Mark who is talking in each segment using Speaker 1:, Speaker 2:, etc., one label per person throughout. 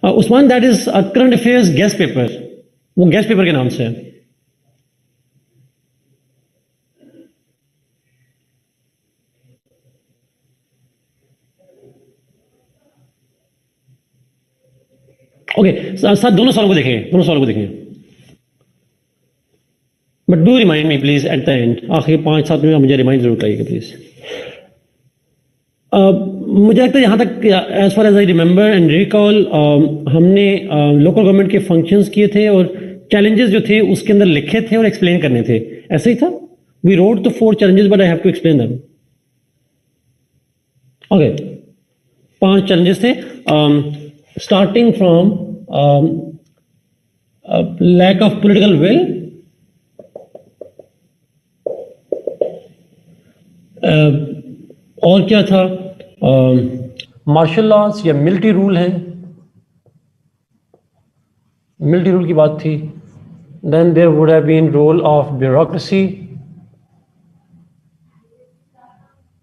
Speaker 1: Usman, that is current affairs guest paper, वो guest paper के नाम से है। ओके सर, दोनों सवालों को देखेंगे, दोनों सवालों को देखेंगे, but do remind me please at the end, आखिरी 5-7 मिनट मुझे रिमाइंड जरूर करिएगा प्लीज। मुझे लगता है यहाँ तक as far as I remember and recall, हमने लोकल गवर्नमेंट के फंक्शंस किए थे और चैलेंजेस जो थे उसके अंदर लिखे थे और एक्सप्लेन करने थे, ऐसे ही था। We wrote the 4 challenges but I have to explain them. Okay, 5 challenges थे, starting from lack of political will, और क्या था, मार्शल लॉज या मिलिट्री रूल है, मिलिट्री रूल की बात थी। Then there would have been role of bureaucracy,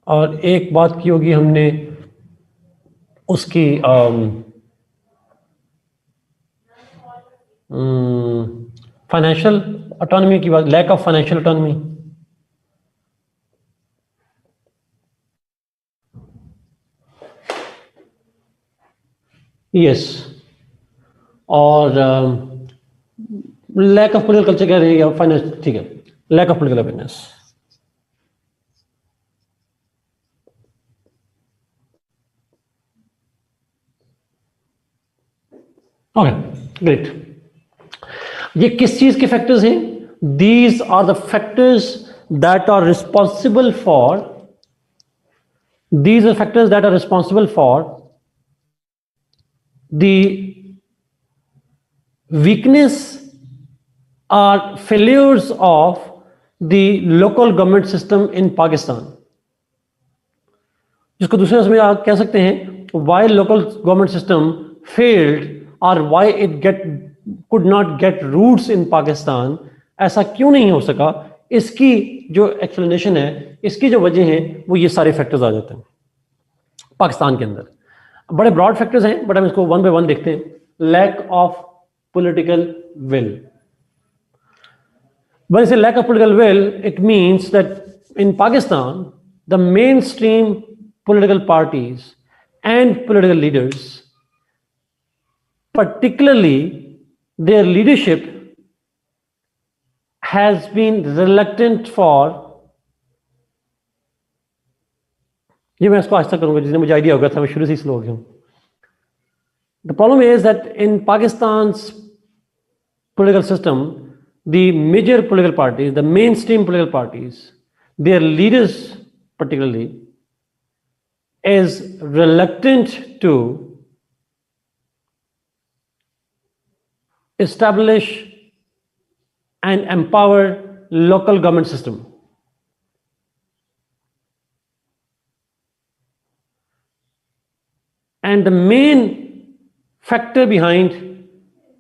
Speaker 1: और एक बात की होगी हमने उसकी फाइनेंशियल ऑटोनॉमी की बात, lack of financial autonomy. Yes, और लैक ऑफ पॉलिटिकल कल्चर कह रहे हैं या फाइनेंस, ठीक है, lack of political awareness. Okay great, ये किस चीज के फैक्टर्स हैं? These are the factors that are responsible for, these are factors that are responsible for the weakness or failures of the local government system in Pakistan, जिसको दूसरे में आप कह सकते हैं why local government system failed or why it could not get roots in Pakistan, ऐसा क्यों नहीं हो सका, इसकी जो एक्सप्लेनेशन है, इसकी जो वजह है, वो ये सारे फैक्टर्स आ जाते हैं पाकिस्तान के अंदर। बड़े ब्रॉड फैक्टर्स हैं बट हम इसको वन बाय वन देखते हैं। Lack of political will, when I say lack of political will, it means that in Pakistan the mainstream political parties and political leaders, particularly their leadership, has been reluctant for, ये मैं इसको आहिस्ता करूंगा जिसने मुझे idea होगा था, मैं शुरू से स्लो हो गया हूं। The problem is that in Pakistan's political system, the major political parties, the mainstream political parties, their leaders particularly, is reluctant to establish and empower local government system. And the main factor behind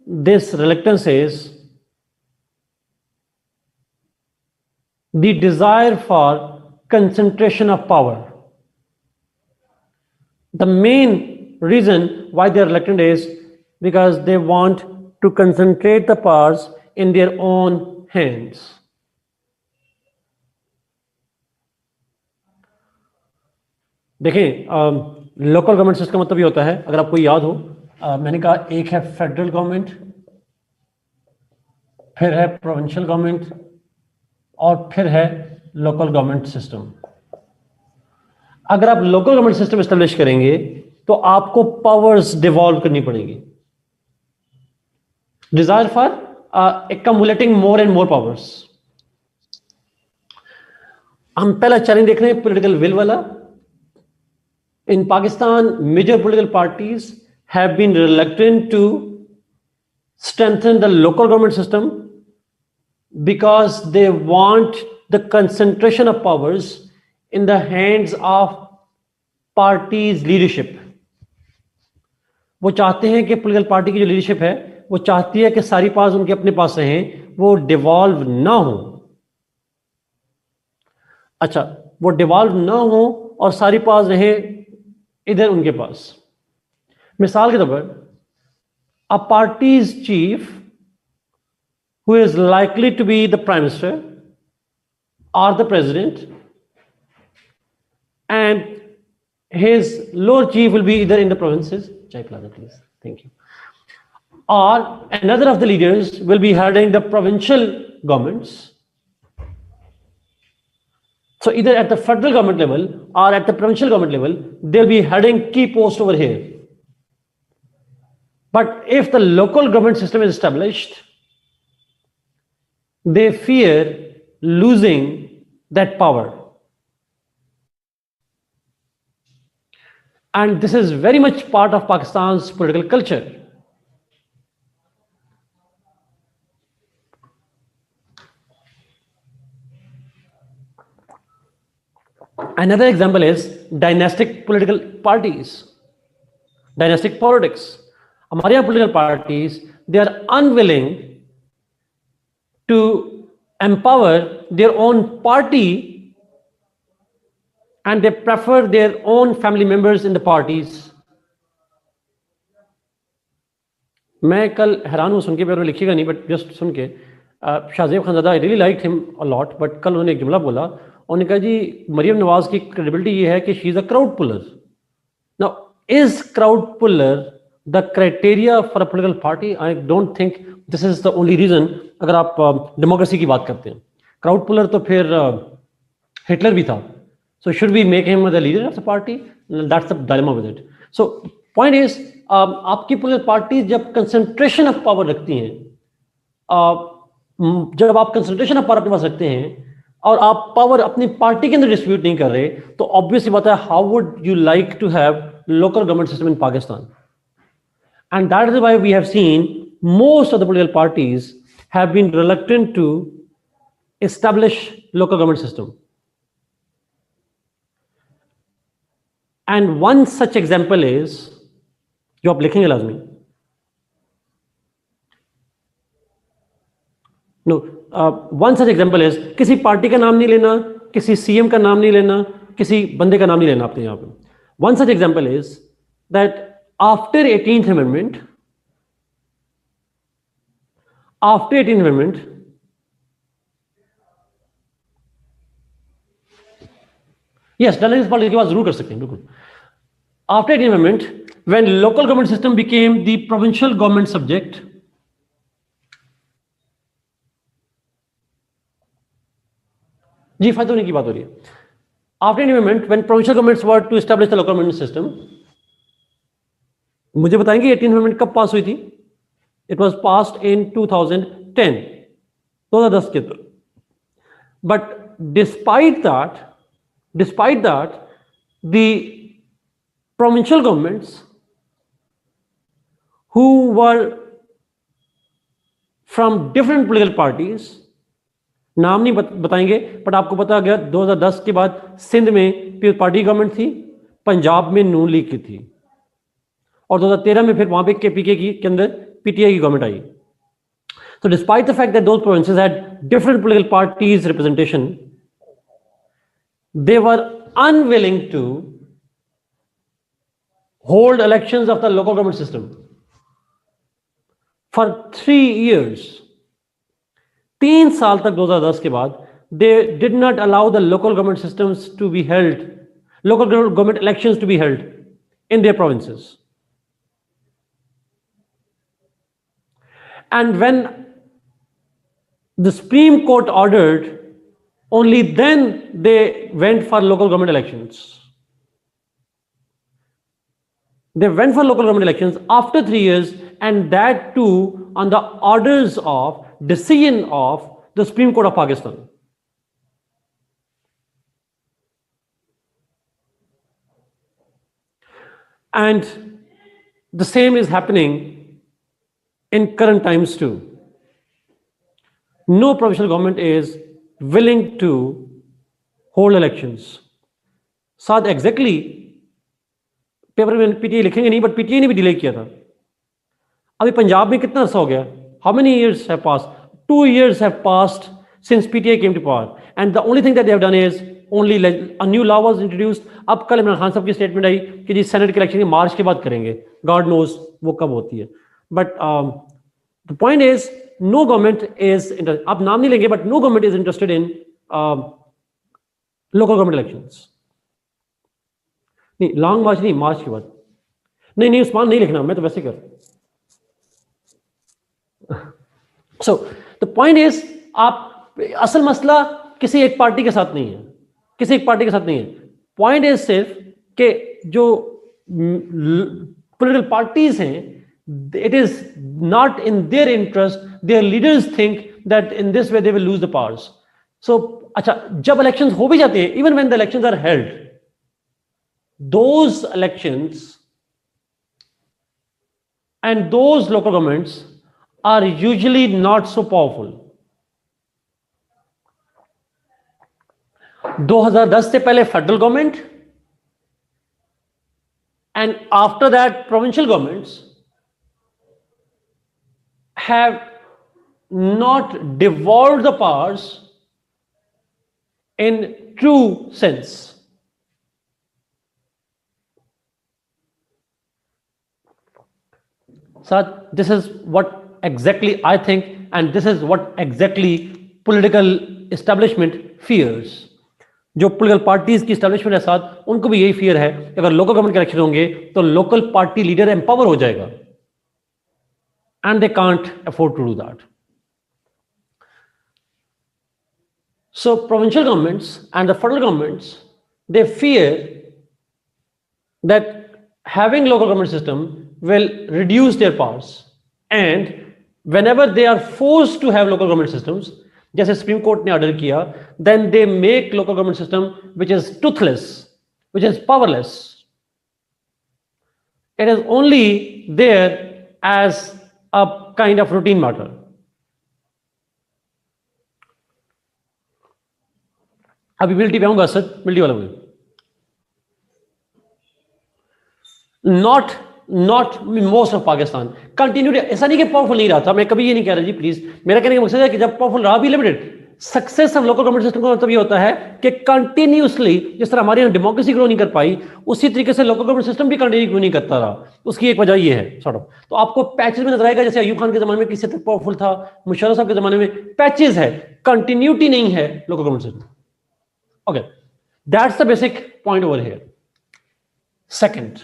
Speaker 1: this reluctance is the desire for concentration of power. The main reason why they are reluctant is because they want to concentrate the powers in their own hands. देखें, local government system का मतलब ये होता है, अगर आपको याद हो, मैंने कहा एक है फेडरल गवर्नमेंट, फिर है प्रोविंशियल गवर्नमेंट, और फिर है लोकल गवर्नमेंट सिस्टम। अगर आप लोकल गवर्नमेंट सिस्टम एस्टेब्लिश करेंगे तो आपको पावर्स डिवॉल्व करनी पड़ेगी, desire for accumulating more and more powers. हम पहला चैलेंज देख रहे हैं पॉलिटिकल विल वाला। In Pakistan, major political parties have been reluctant to strengthen the local government system because they want the concentration of powers in the hands of parties leadership. वो चाहते हैं कि पॉलिटिकल पार्टी की जो leadership है वो चाहती है कि सारी पावर्स उनके अपने पास रहें, वो डिवॉल्व ना हो। अच्छा, वो डिवॉल्व ना हो और सारी पावर्स रहें इधर उनके पास। मिसाल के तौर पर a party's chief who is likely to be the prime minister or the president, and his lower chief will be either in the provinces. Chai Plaza, please. Thank you. Or another of the leaders will be heading the provincial governments. So either at the federal government level or at the provincial government level, they'll be heading key posts over here. But if the local government system is established, they fear losing that power. And this is very much part of Pakistan's political culture. Another example is dynastic political parties, dynastic politics. हमारे यहाँ political parties, they are unwilling to empower their own party, and they prefer their own family members in the parties. मैं कल हैरान हूँ सुन के, पर लिखिएगा नहीं, बट जस्ट सुन के, Shahzeb Khanzada, I really like him a lot, but कल उन्होंने एक जुमला बोला, उन्होंने कहा जी मरियम नवाज की क्रेडिबिलिटी ये है कि she is a crowd puller. Now is crowd puller the criteria for a political party? I don't think this is the only reason. अगर आप डेमोक्रेसी की बात करते हैं, क्राउड पुलर तो फिर हिटलर भी था. So should we make him the leader of the party? That's the dilemma with it. So point is, आपकी पॉलिटिकल पार्टी जब कंसंट्रेशन ऑफ पावर रखती हैं, जब आप कंसंट्रेशन ऑफ पावर अपने पास रखते हैं और आप पावर अपनी पार्टी के अंदर डिस्ट्रीब्यूट नहीं कर रहे, तो ऑब्वियसली बात है, how would you like to have local government system in Pakistan? And that is why we have seen most of the political parties have been reluctant to establish local government system. And one such example is, जो आप लिखेंगे लाजमी, no, one such example is, किसी party का नाम नहीं लेना, किसी सीएम का नाम नहीं लेना, किसी बंदे का नाम नहीं लेना आपने यहाँ पे. One such example is that after 18th amendment, yes, dynamics politics की बात जरूर कर सकते हैं, बिल्कुल. After 18th amendment, when local government system became the provincial government subject, जी फायदा होने की बात हो रही है. After amendment, when provincial governments were to establish the local government system, मुझे बताएंगे 18th अमेंडमेंट कब पास हुई थी? इट वाज पास्ड इन 2010, 2010 के. But despite that the provincial governments who were from different political parties, नाम नहीं बताएंगे, बट आपको पता, अगर 2010 के बाद सिंध में पीपल्स पार्टी गवर्नमेंट थी, पंजाब में नून लीग की थी, और 2013 में फिर वहां पे केपीके के अंदर पीटीआई की government I. So despite the fact that those provinces had different political parties representation, they were unwilling to hold elections of the local government system for 3 years. 3 साल तक 2010 के बाद they did not allow the local government systems to be held, local government elections to be held in their provinces. And when the Supreme Court ordered, only then they went for local government elections. They went for local government elections after 3 years, and that too on the orders of decision of the Supreme Court of Pakistan. And the same is happening in current times too. No provincial government is willing to hold elections. साथ exactly paper में PTI लिखेंगे नहीं, but PTI ने भी delay किया था. अभी पंजाब में कितना अर्सा हो गया? How many years have passed? 2 years have passed since PTI came to power, and the only thing that they have done is only a new law was introduced. अब कल इमरान खान साहब की स्टेटमेंट आई कि जी सेनेट के इलेक्शन मार्च के बाद करेंगे. God knows वो कब होती है. But the point is, no government is interested. आप नाम नहीं लेंगे, but no government is interested in local government elections. नहीं, लॉन्ग मार्च नहीं, मार्च की बात नहीं, उस्मान नहीं लिखना, मैं तो वैसे कर. So the point is, आप असल मसला किसी एक पार्टी के साथ नहीं है, किसी एक पार्टी के साथ नहीं है. पॉइंट इज सिर्फ कि जो पॉलिटिकल पार्टीज हैं, it is not in their interest, their leaders think that in this way they will lose the powers. So अच्छा, जब elections हो भी जाते हैं, even when the elections are held, those elections and those local governments are usually not so powerful. 2010 से पहले federal government and after that provincial governments have not devolved the powers in true sense. So this is what exactly I think, and this is what exactly political establishment fears. जो political parties की establishment है साथ, उनको भी यही fear है कि अगर लोकल गवर्नमेंट के इलेक्शन होंगे तो लोकल पार्टी लीडर एम्पावर हो जाएगा, and they can't afford to do that. So provincial governments and the federal governments, they fear that having local government system will reduce their powers, and whenever they are forced to have local government systems, जैसे supreme court ने order किया, then they make local government system which is toothless, which is powerless. It is only there as a kind of routine matter. अभी military पे आऊंगा sir, military वाला बोलिए. Not most of Pakistan continued. ऐसा नहीं कि powerful नहीं रहा था, मैं कभी ये नहीं कह रहा जी, प्लीज. मेरा कहने का मकसद है कि जब पावरफुल रहा भी limited, success of local government system का मतलब ये होता है कि कंटिन्यूसली, जिस तरह हमारे यहाँ डेमोक्रेसी ग्रो नहीं कर पाई, उसी तरीके से लोकल गवर्नमेंट सिस्टम भी कंटिन्यू क्यों नहीं करता रहा. उसकी एक वजह ये है सॉर्ट ऑफ. तो आपको पैचेस में नजर आएगा, जैसे अयूब खान के जमाने में किसी तक पावरफुल था, मुशर्रफ साहब के जमाने में पैचेस है, कंटिन्यूटी नहीं है local government system. Okay, that's the basic point over here. Second,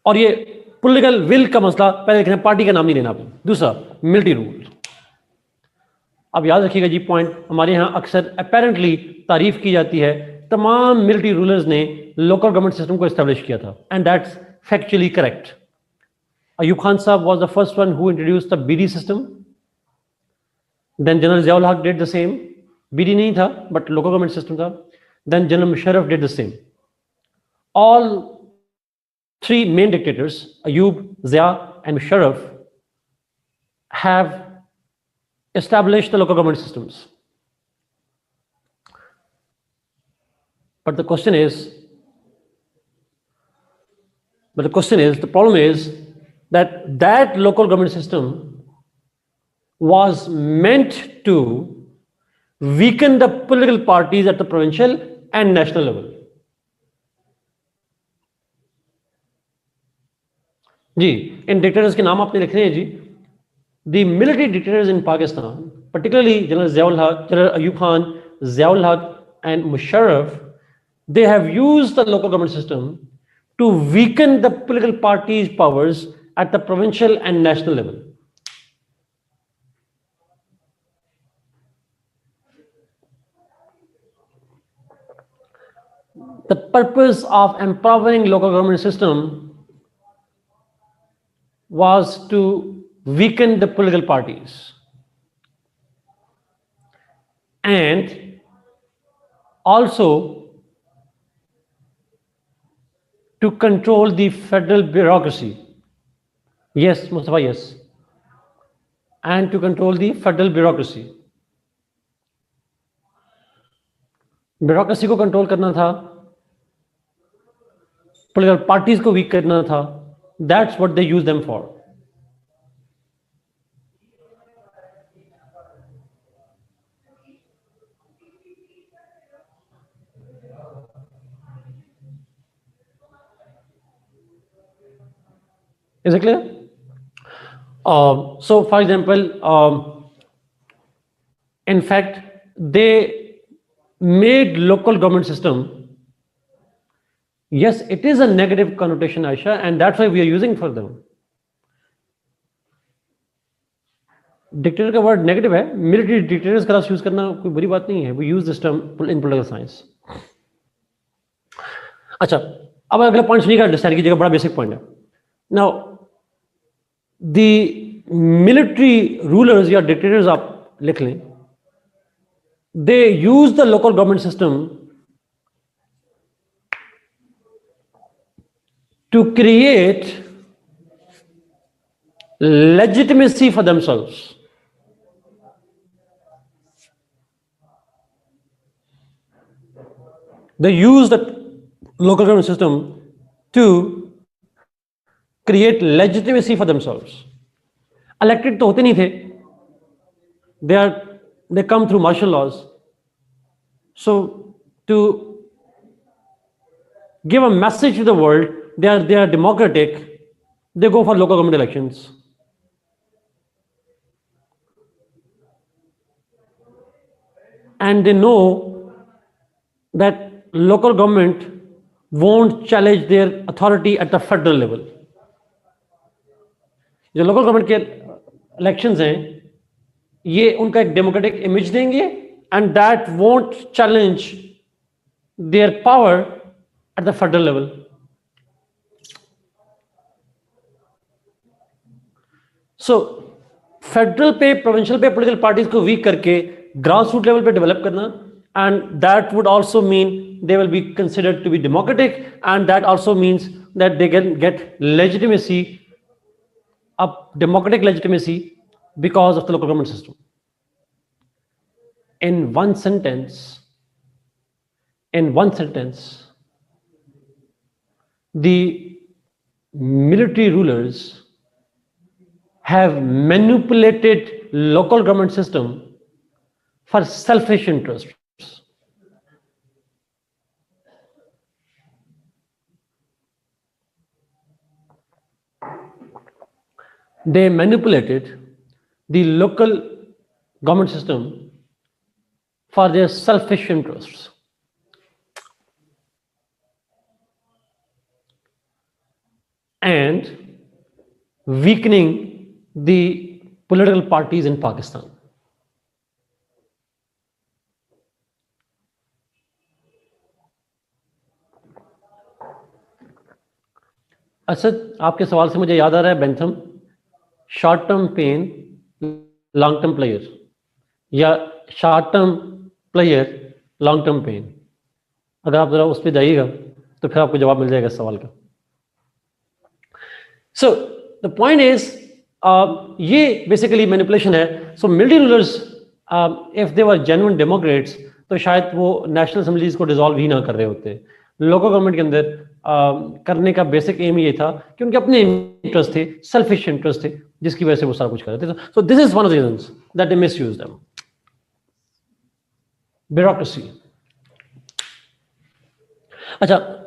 Speaker 1: और ये पॉलिटिकल विल का मसला, पहले देखना, पार्टी का नाम नहीं लेना आपने. दूसरा, मिलिट्री रूल. अब याद रखिएगा जी, पॉइंट हमारे यहां अक्सर अपेरेंटली तारीफ की जाती है, तमाम मिलिट्री रूलर्स ने लोकल गवर्नमेंट सिस्टम को एस्टेब्लिश किया था, and that's factually correct. Ayub Khan साहब was the first one who introduced the BD system. Then general Ziaul Haq did the same. BD नहीं था बट लोकल गवर्नमेंट सिस्टम था. Then general Musharraf did the same. All three main dictators, Ayub, Zia, and Musharraf, have established the local government systems. But the question is, the problem is that local government system was meant to weaken the political parties at the provincial and national level. जी, इन dictators के नाम आपने लिख रहे हैं जी. The military dictators in Pakistan, particularly General Ziaul Haq, General Ayub Khan, Ziaul Haq, and Musharraf, they have used the local government system to weaken the political parties' powers at the provincial and national level. The purpose of empowering local government system was to weaken the political parties and also to control the federal bureaucracy. Yes, Mustafa, yes. And to control the federal bureaucracy. Bureaucracy को control करना था, political parties को weak करना था. That's what they use them for. Is it clear? So, for example, in fact, they made local government system. Yes, it is a negative connotation, Aisha, and that's why we are using for them. Dictator का word negative है, military dictators का use करना कोई बुरी बात नहीं है. We use this term in political science. अच्छा, अब अगला पॉइंट सुनिएगा, अंडरस्टैंड कीजिएगा, बड़ा बेसिक पॉइंट है. नाउ द मिलिट्री रूलर्स या डिक्टेटर्स आप लिख लें, they use the local government system to create legitimacy for themselves. They use the local government system to create legitimacy for themselves. Elected तो होते नहीं थे. They come through martial laws. So to give a message to the world, they are democratic. They go for local government elections. And they know that local government won't challenge their authority at the federal level. जो local government के elections हैं, ये उनका एक democratic image देंगे, and that won't challenge their power at the federal level. So federal पे, provincial पे political parties को वीक करके ग्रास रूट लेवल पे डेवलप करना, and that would also mean they will be considered to be democratic, and that also means that they can get legitimacy, a democratic legitimacy, because of the local government system. In one sentence, the military rulers have manipulated local government system for selfish interests. They manipulated the local government system for their selfish interests. And weakening the political parties in Pakistan. Asad, आपके सवाल से मुझे याद आ रहा है Bentham, short term pain, long term player, या short term player, long term pain. अगर आप जरा उस पर जाइएगा तो फिर आपको जवाब मिल जाएगा इस सवाल का. सो द पॉइंट इज, ये बेसिकली मैनिपुलेशन है. So military rulers, if they were genuine democrats, तो शायद वो नेशनल असेंबलीज को डिसॉल्व ही ना कर रहे होते. लोकल गवर्नमेंट के अंदर करने का बेसिक एम ये था कि उनके अपने इंटरेस्ट थे, सेल्फिश इंटरेस्ट थे, जिसकी वजह से वो सारा कुछ कर रहे थे. So this is one of the reasons that they misuse them. Bureaucracy. अच्छा,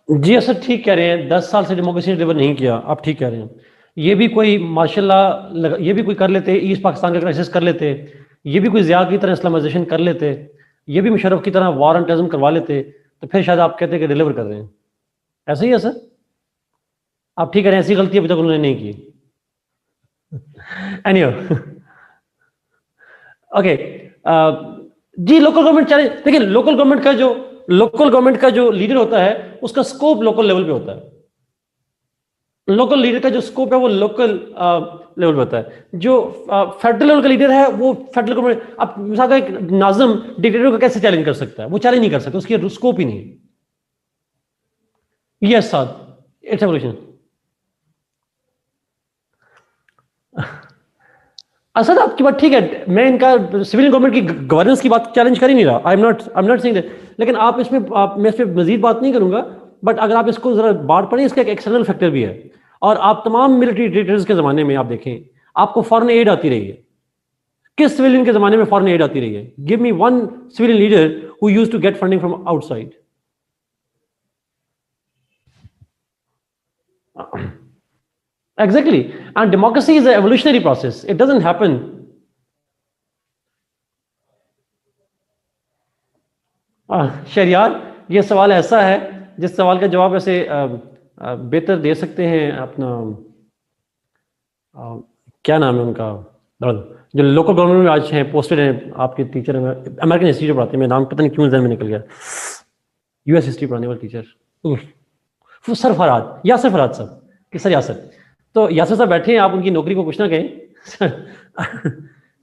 Speaker 1: जी असर ठीक कह रहे हैं, 10 साल से डेमोक्रेसी डिलीवर नहीं किया, आप ठीक कह रहे हैं. ये भी कोई माशाल्लाह, ये भी कोई कर लेते, ईस्ट पाकिस्तान का क्राइसिस कर लेते, ये भी कोई ज़िया की तरह इस्लामाइजेशन कर लेते, ये भी मुशर्रफ की तरह वार एंड टेररिज्म करवा लेते, तो फिर शायद आप कहते कि डिलीवर कर रहे हैं. ऐसा ही है सर, आप ठीक कह रहे हैं, ऐसी गलती अभी तक उन्होंने नहीं की. Anyway, okay. जी, लोकल गवर्नमेंट चैलेंज, देखिए लोकल गवर्नमेंट का जो लीडर होता है, उसका स्कोप लोकल लेवल पे होता है. लोकल लीडर का जो स्कोप है वो लोकल लेवल पे होता है. जो फेडरल लेवल का लीडर है वो फेडरल गवर्नमेंट, अब मिसाल का एक नाज़िम डिक्टेटर को कैसे चैलेंज कर सकता है? वो चैलेंज नहीं कर सकता, उसकी स्कोप ही नहीं है. Yes sir, it's evolution. Asad, आपकी बात ठीक है, मैं इनका सिविलियन गवर्नमेंट की गवर्नेंस की बात चैलेंज कर ही नहीं रहा. I am not saying that. लेकिन आप इसमें, मैं इस पर मजीद बात नहीं करूंगा, बट अगर आप इसको जरा बात पढ़ें, इसका एक एक्सटर्नल फैक्टर भी है. और आप तमाम मिलिट्री डिक्टेटर्स के जमाने में आप देखें, आपको फॉरेन एड आती रही है. किस सिविलियन के जमाने में फॉरेन एड आती रही है? Give me one civilian leader who used to get funding from outside. Exactly. And democracy is an evolutionary process. It doesn't happen. Shahryar, ये सवाल ऐसा है जिस सवाल का जवाब ऐसे बेहतर दे सकते हैं अपना क्या नाम है उनका, जो लोकल गवर्नमेंट में आज हैं, पोस्टेड हैं, आपके टीचर हैं, अमेरिकन हिस्ट्री जो पढ़ाते हैं, मेरा नाम पता नहीं क्यों जहन में निकल गया, यूएस हिस्ट्री पढ़ाने वाले टीचर, सर फरहाद, यासिर फरहाद साहब, कि सर यासिर, तो यासिर साहब बैठे हैं, आप उनकी नौकरी को कुछ ना कहें.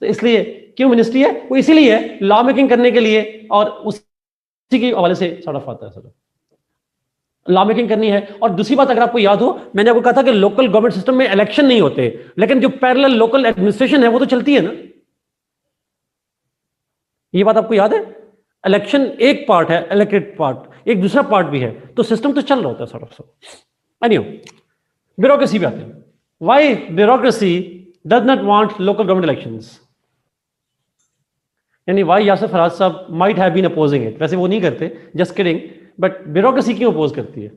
Speaker 1: तो इसलिए क्यों मिनिस्ट्री है? वो इसीलिए है लॉ मेकिंग करने के लिए, और उसी के हवाले से सड़फ आता है. सर लॉ मेकिंग करनी है. और दूसरी बात, अगर आपको याद हो, मैंने आपको कहा था कि लोकल गवर्नमेंट सिस्टम में इलेक्शन नहीं होते, लेकिन जो पैरेलल लोकल एडमिनिस्ट्रेशन है वो तो चलती है ना. ये बात आपको याद है? इलेक्शन एक पार्ट है, इलेक्टेड पार्ट एक दूसरा पार्ट भी है, तो सिस्टम तो चल रहा होता है सर. एनीवे, ब्यूरोक्रेसी पे आते हैं. Why bureaucracy does not want local government elections? यानी वाई Yasir Farhad sahab might have been opposing it. वैसे वो नहीं करते, जस्ट किडिंग, बट ब्यूरोक्रेसी क्यों अपोज करती है?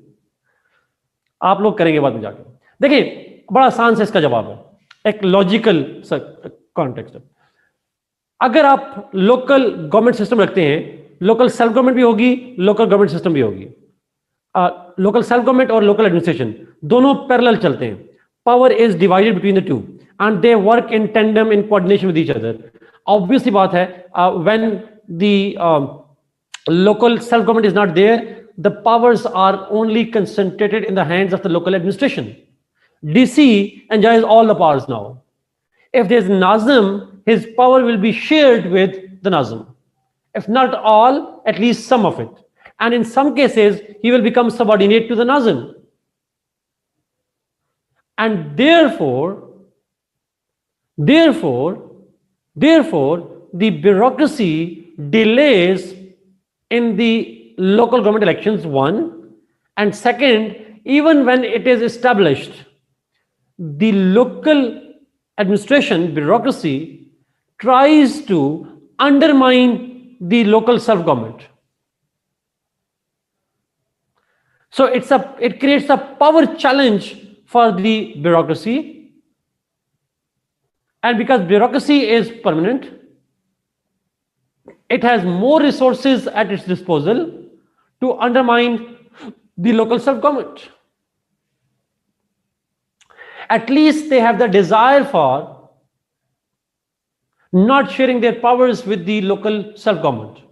Speaker 1: आप लोग करेंगे बाद में जाकर. देखिए, बड़ा आसान से इसका जवाब है, एक लॉजिकल कॉन्टेक्स्ट है. अगर आप लोकल गवर्नमेंट सिस्टम रखते हैं, लोकल सेल्फ गवर्नमेंट भी होगी, लोकल गवर्नमेंट सिस्टम भी होगी. लोकल सेल्फ गवर्नमेंट और लोकल एडमिनिस्ट्रेशन दोनों पैरेलल चलते हैं. Power is divided between the two and they work in tandem, in coordination with each other. Obviously बात है, when the local self-government is not there, the powers are only concentrated in the hands of the local administration. DC enjoys all the powers now. If there's Nazim, his power will be shared with the Nazim. If not all, at least some of it. And in some cases, he will become subordinate to the Nazim. And therefore, the bureaucracy delays in the local government elections, one, and second, even when it is established, the local administration bureaucracy tries to undermine the local self-government. So it creates a power challenge for the bureaucracy, and because bureaucracy is permanent, it has more resources at its disposal to undermine the local self-government. At least they have the desire for not sharing their powers with the local self-government.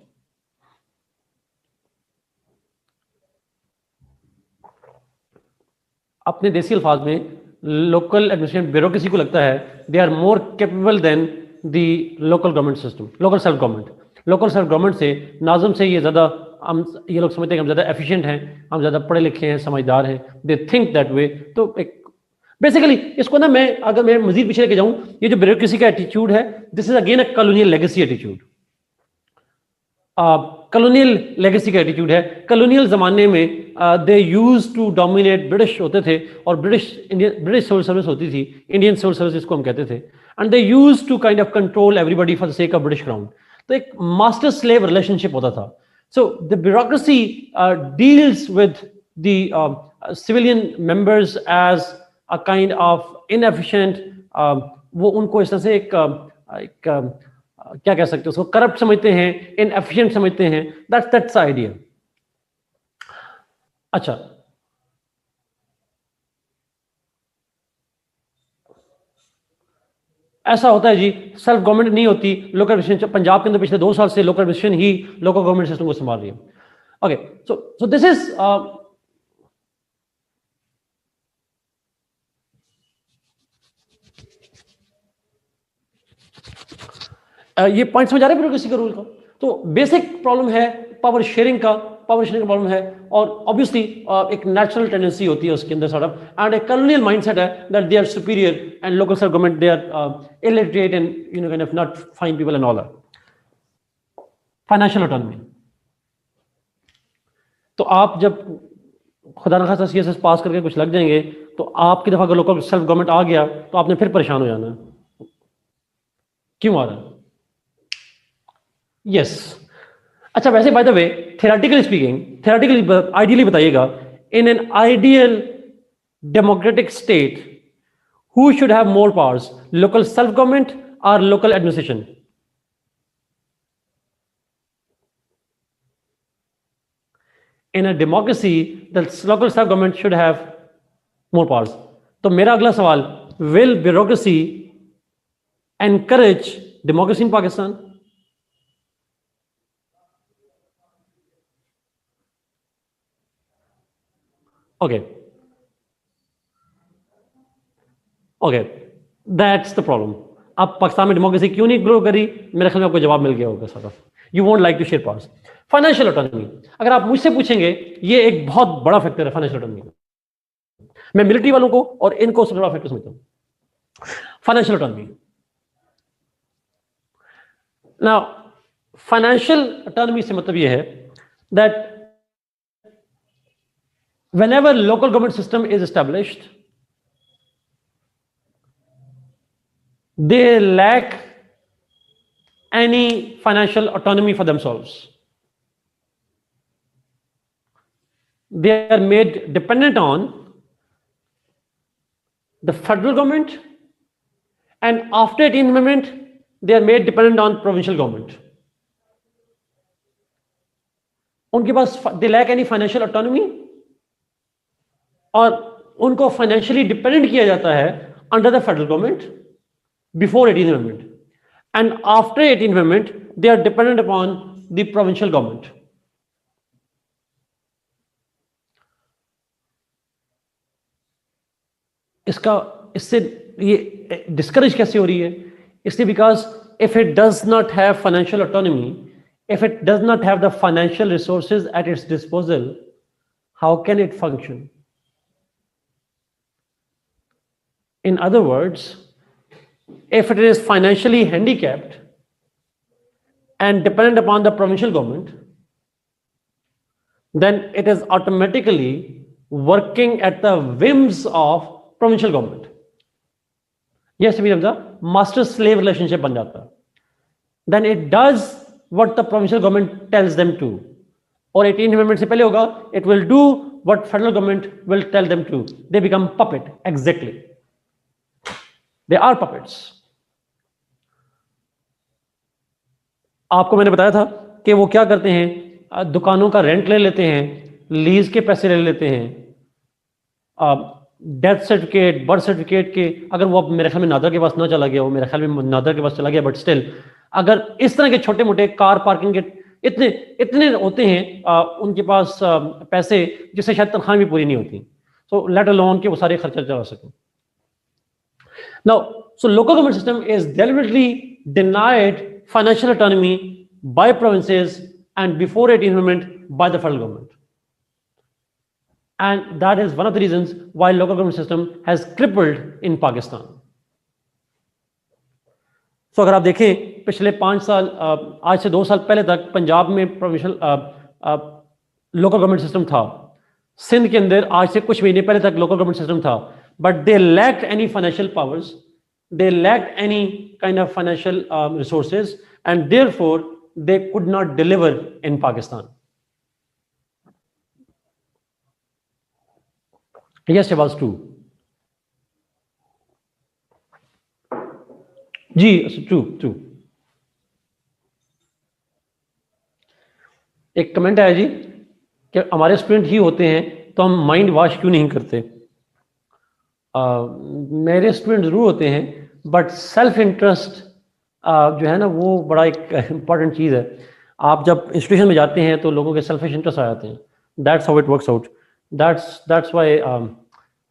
Speaker 1: अपने देसी अल्फाज में local administration bureaucracy को लगता है they are more capable than the local government system, local self government. Local self government से, नाज़म से ये ज़्यादा, हम ये लोग समझते हैं कि हम ज़्यादा एफिशिएंट हैं, हम ज़्यादा पढ़े लिखे हैं, समझदार हैं, दे थिंक दैट वे. तो एक बेसिकली इसको ना, मैं अगर मैं मजीद पीछे लेके जाऊं, ये जो ब्यूरोक्रेसी का एटीट्यूड है, this is again a colonial legacy attitude. Colonial legacy का एटीट्यूड है. कॉलोनियल ज़माने में दे यूज टू डोमिनेट, ब्रिटिश होते थे और ब्रिटिश सिविल सर्विस होती थी, इंडियन सिविल सर्विस इसको हम कहते थे, and they use to kind of control everybody for the sake of British crown. तो एक मास्टर स्लेव रिलेशनशिप होता था. So the bureaucracy deals with the civilian members as a kind of inefficient. वो उनको इस तरह से एक क्या कह सकते हैं, उसको करप्ट समझते हैं, इनएफिशिएंट समझते हैं. That's the idea. अच्छा, ऐसा होता है जी, सेल्फ गवर्नमेंट नहीं होती, लोकल एडमिनिस्ट्रेशन. पंजाब के अंदर पिछले 2 साल से लोकल एडमिनिस्ट्रेशन ही लोकल गवर्नमेंट सिस्टम को संभाल रही है. ओके, सो दिस इज ये पॉइंट समझ आ रहे हैं ब्यूरोक्रेसी का रूल का. तो बेसिक प्रॉब्लम है पावर शेयरिंग का प्रॉब्लम है, और ऑब्वियसली एक नेचुरल टेंडेंसी होती है उसके अंदर सॉर्ट ऑफ, एंड एक कॉलोनियल माइंडसेट है that they are superior and local self government they are illiterate and you know kind of not fine people and all. Financial autonomy. तो आप जब खुदा न खास्ता सीएसएस पास करके कुछ लग जाएंगे, तो आपकी दफा अगर लोकल सेल्फ गवर्नमेंट आ गया तो आपने फिर परेशान हो जाना है. क्यों आ रहा है? यस। अच्छा, वैसे by the way theoretically ideally बताइएगा, in an ideal democratic state who should have more powers, local self government और local administration? In a democracy, the local self government should have more powers. तो मेरा अगला सवाल, will bureaucracy encourage democracy in Pakistan? Okay, that's the problem. अब पाकिस्तान में democracy क्यों नहीं grow करी? मेरे ख्याल में आपको जवाब मिल गया होगा सारा। You won't like to share powers. Financial autonomy, अगर आप मुझसे पूछेंगे, ये एक बहुत बड़ा फैक्टर है फाइनेंशियल ऑटोनॉमी का। मैं मिलिट्री वालों को और इनको सबसे बड़ा फैक्टर समझता हूं, financial autonomy. Now financial autonomy से मतलब यह है that whenever local government system is established, they lack any financial autonomy for themselves. They are made dependent on the federal government, and after 18th amendment they are made dependent on provincial government. उनके पास they lack any financial autonomy, और उनको financially dependent किया जाता है under the federal government before 18th amendment, and after 18th amendment they are dependent upon the provincial government. इससे ये discourage कैसे हो रही है? इसलिए because if it does not have financial autonomy, if it does not have the financial resources at its disposal, how can it function? In other words, if it is financially handicapped and dependent upon the provincial government, then it is automatically working at the whims of provincial government. Yes, master slave relationship ban jata. Then it does what the provincial government tells them to, or 18th amendment se pehle hoga, it will do what federal government will tell them to. They become puppet. Exactly, they are puppets. आपको मैंने बताया था कि वो क्या करते हैं, दुकानों का रेंट ले लेते हैं, लीज के पैसे ले लेते हैं, डेथ सर्टिफिकेट, बर्थ सर्टिफिकेट के, अगर वो मेरे ख्याल में नादर के पास ना चला गया, वो मेरे ख्याल में नादर के पास चला गया, बट स्टिल अगर इस तरह के छोटे मोटे कार पार्किंग के इतने होते हैं उनके पास पैसे जिससे शायद तनख्वाह भी पूरी नहीं होती, सो लेट अलोन के वो सारे खर्चा चला सकें। Now, so local government system is deliberately denied financial autonomy by provinces and before 18th amendment by the federal government. And that is one of the reasons why local government system has crippled in Pakistan. So अगर आप देखें पिछले 5 साल, आज से 2 साल पहले तक पंजाब में प्रोविंशियल लोकल गवर्नमेंट सिस्टम था, सिंध के अंदर आज से कुछ महीने पहले तक लोकल गवर्नमेंट सिस्टम था, but they lacked any financial powers, they lacked any kind of financial resources, and therefore they could not deliver in Pakistan. Yes, it was true. जी, true. एक कमेंट आया जी कि हमारे स्टूडेंट ही होते हैं तो हम माइंड वॉश क्यों नहीं करते? मेरे स्टूडेंट जरूर होते हैं, बट सेल्फ इंटरेस्ट जो है ना वो बड़ा एक इंपॉर्टेंट चीज़ है। आप जब इंस्टीट्यूशन में जाते हैं तो लोगों के सेल्फिश इंटरेस्ट आ जाते हैं। That's how it works out. That's why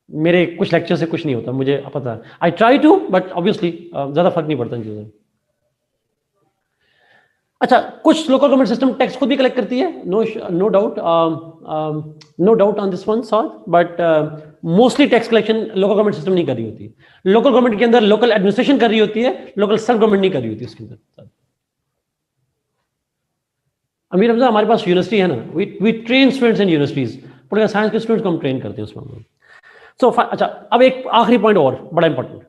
Speaker 1: मेरे कुछ लेक्चर से कुछ नहीं होता, मुझे पता है। I try to, but obviously ज़्यादा फर्क नहीं पड़ता इन चीज़ों में। अच्छा, कुछ लोकल गवर्नमेंट सिस्टम टैक्स खुद भी कलेक्ट करती है, no doubt on this one sort, but mostly tax collection local government system नहीं कर रही होती। लोकल गवर्नमेंट के अंदर लोकल एडमिनिस्ट्रेशन कर रही होती है, लोकल सेल्फ गवर्नमेंट नहीं कर रही होती उसके अंदर। अमीर हमजा, हमारे पास यूनिवर्सिटी है ना, we train students in universities, political science के स्टूडेंट्स को हम ट्रेन करते हैं उसमें। सो अच्छा, अब एक आखिरी पॉइंट और बड़ा इंपॉर्टेंट,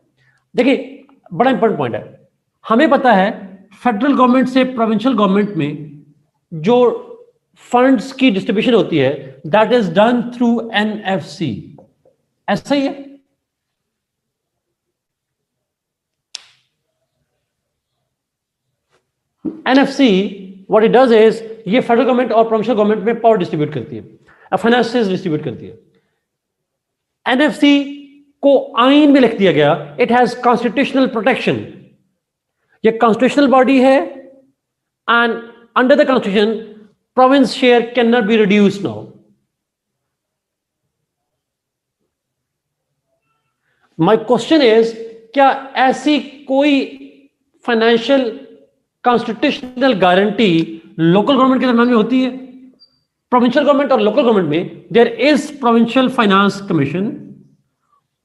Speaker 1: देखिए बड़ा इंपॉर्टेंट पॉइंट है। हमें पता है फेडरल गवर्नमेंट से प्रोविंशियल गवर्नमेंट में जो फंड्स की डिस्ट्रीब्यूशन होती है that is done through NFC, ऐसा ही है। NFC what it does is ये फेडरल गवर्नमेंट और प्रोविंशियल गवर्नमेंट में पावर डिस्ट्रीब्यूट करती है, फाइनेंसेस डिस्ट्रीब्यूट करती है। एनएफसी को आइन में लिख दिया गया, इट हैज कॉन्स्टिट्यूशनल प्रोटेक्शन, ये कॉन्स्टिट्यूशनल बॉडी है and under the constitution province share can not be reduced now. My question is क्या ऐसी कोई financial constitutional guarantee local government के दरमियान में होती है? प्रोविंशियल गवर्नमेंट और लोकल गवर्नमेंट में there is provincial finance commission,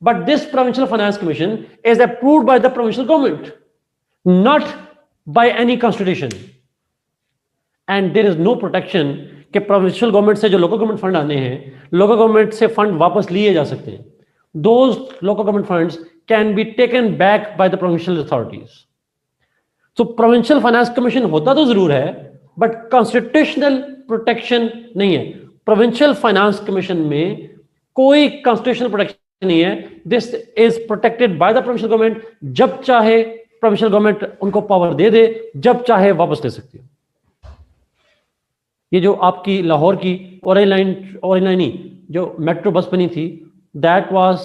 Speaker 1: but this provincial finance commission is approved by the provincial government, not by any constitution, and there is no protection कि provincial government से जो local government fund आने हैं, local government से fund वापस लिए जा सकते हैं। Those local government funds can be taken back by the provincial authorities. So provincial finance commission होता तो जरूर है, but constitutional protection नहीं है। provincial finance commission में कोई constitutional protection नहीं है। This is protected by the provincial government, जब चाहे प्रोविंशियल गवर्नमेंट उनको पावर दे दे, जब चाहे वापस ले सकती है। ये जो आपकी लाहौर की ऑरेंज लाइन जो मेट्रो बस बनी थी, that was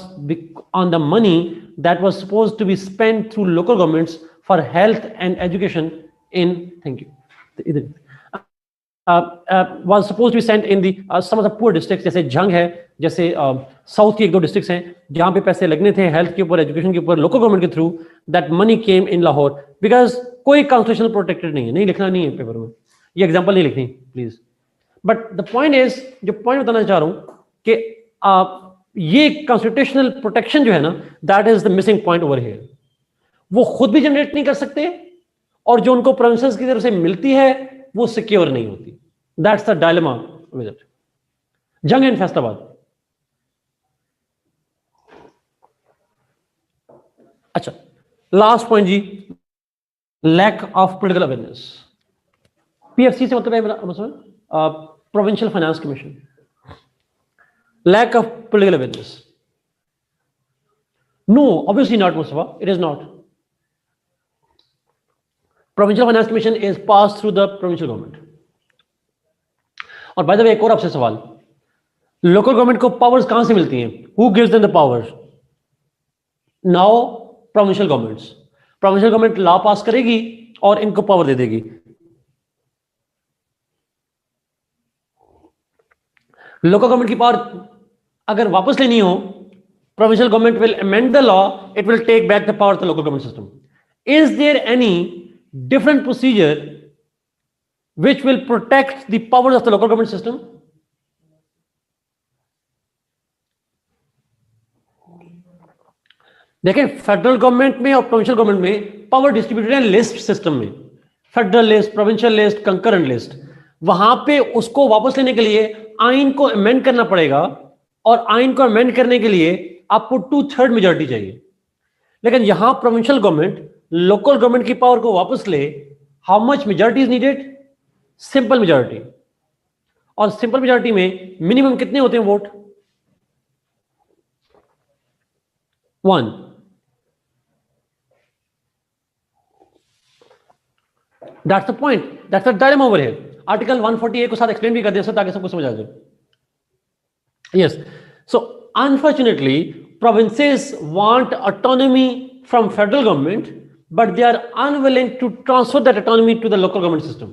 Speaker 1: on the money that was supposed to be spent through local governments for health and education in, thank you, was supposed to be sent in the some of the poor districts, जैसे जंग है, जैसे south की एक दो districts हैं जहां पे पैसे लगने थे हेल्थ के ऊपर, एजुकेशन के ऊपर, लोकल गवर्नमेंट के through. That money came in Lahore because कोई कॉन्स्टिट्यूशनल प्रोटेक्टेड नहीं है, नहीं लिखना नहीं है पेपर में, ये एग्जांपल नहीं लिखनी please. But the point is, जो पॉइंट बताना चाह रहा हूं कि ये कॉन्स्टिट्यूशनल प्रोटेक्शन जो है ना, that is the missing point over here. वो खुद भी जनरेट नहीं कर सकते और जो उनको प्रोविंसेस की तरफ से मिलती है वो सिक्योर नहीं होती। That's the dilemma with it. Jhang and Faisalabad. अच्छा, लास्ट पॉइंट जी, lack of political awareness. PFC से मतलब है provincial finance commission. Lack of political awareness, no obviously not Mustafa, it is not. Provincial finance commission is pass through the provincial government. और by the way एक और आपसे सवाल, local government को powers कहां से मिलती हैं? Who gives them the powers? Now provincial governments. Provincial government law पास करेगी और इनको पावर दे देगी। लोकल गवर्नमेंट की पावर अगर वापस लेनी हो, provincial government will amend the law, it will take back the power of the local government system. Is there any different procedure which will protect the powers of the local government system? देखें, federal government में और provincial government में power distributed है list system में, federal list, provincial list, concurrent list. वहां पे उसको वापस लेने के लिए आइन को अमेंड करना पड़ेगा और आइन को अमेंड करने के लिए आपको 2/3 मेजॉरिटी चाहिए। लेकिन यहां प्रोविंशियल गवर्नमेंट लोकल गवर्नमेंट की पावर को वापस ले, how much majority is needed? Simple majority. और सिंपल मेजॉरिटी में मिनिमम कितने होते हैं vote? 1। That's the point, that's the dilemma over here. Article 148 को साथ एक्सप्लेन भी कर दे ताकि सबको समझ आ जाए। Yes, so unfortunately provinces want autonomy from federal government, but they are unwilling to transfer that autonomy to the local government system.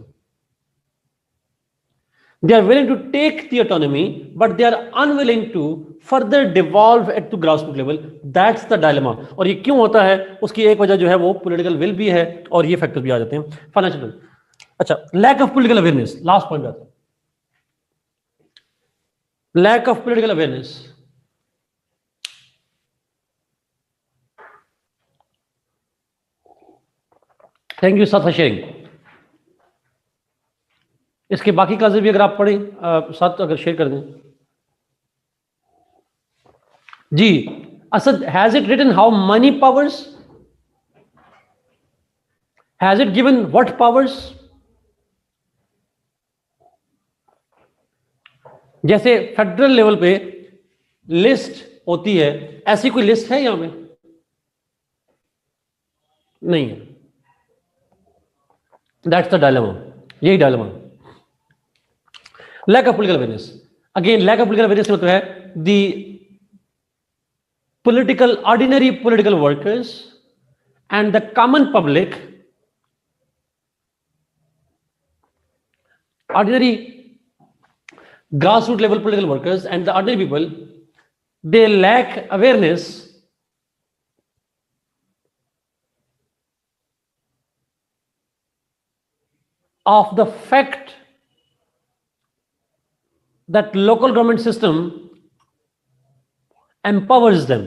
Speaker 1: They are willing to take the autonomy, but they are unwilling to further devolve it to grassroots level. That's the dilemma. और ये क्यों होता है? उसकी एक वजह जो है वो political will भी है और ये फैक्टर्स भी आ जाते हैं, फाइनेंशियल। अच्छा, lack of political awareness, last point आता है। lack of political awareness। Thank you sir for sharing. इसके बाकी क्लासेस भी अगर आप पढ़ें साथ अगर शेयर कर दें जी। Asad, has it written how many powers? Has it given what powers? जैसे फेडरल लेवल पे लिस्ट होती है, ऐसी कोई लिस्ट है यहां में? नहीं है. That's the dilemma. यही dilemma. Lack of political awareness. Again lack of political awareness मतलब है दी political, ordinary political workers and the common public, ordinary grassroots level political workers and the ordinary people, they lack awareness of the fact that local government system empowers them.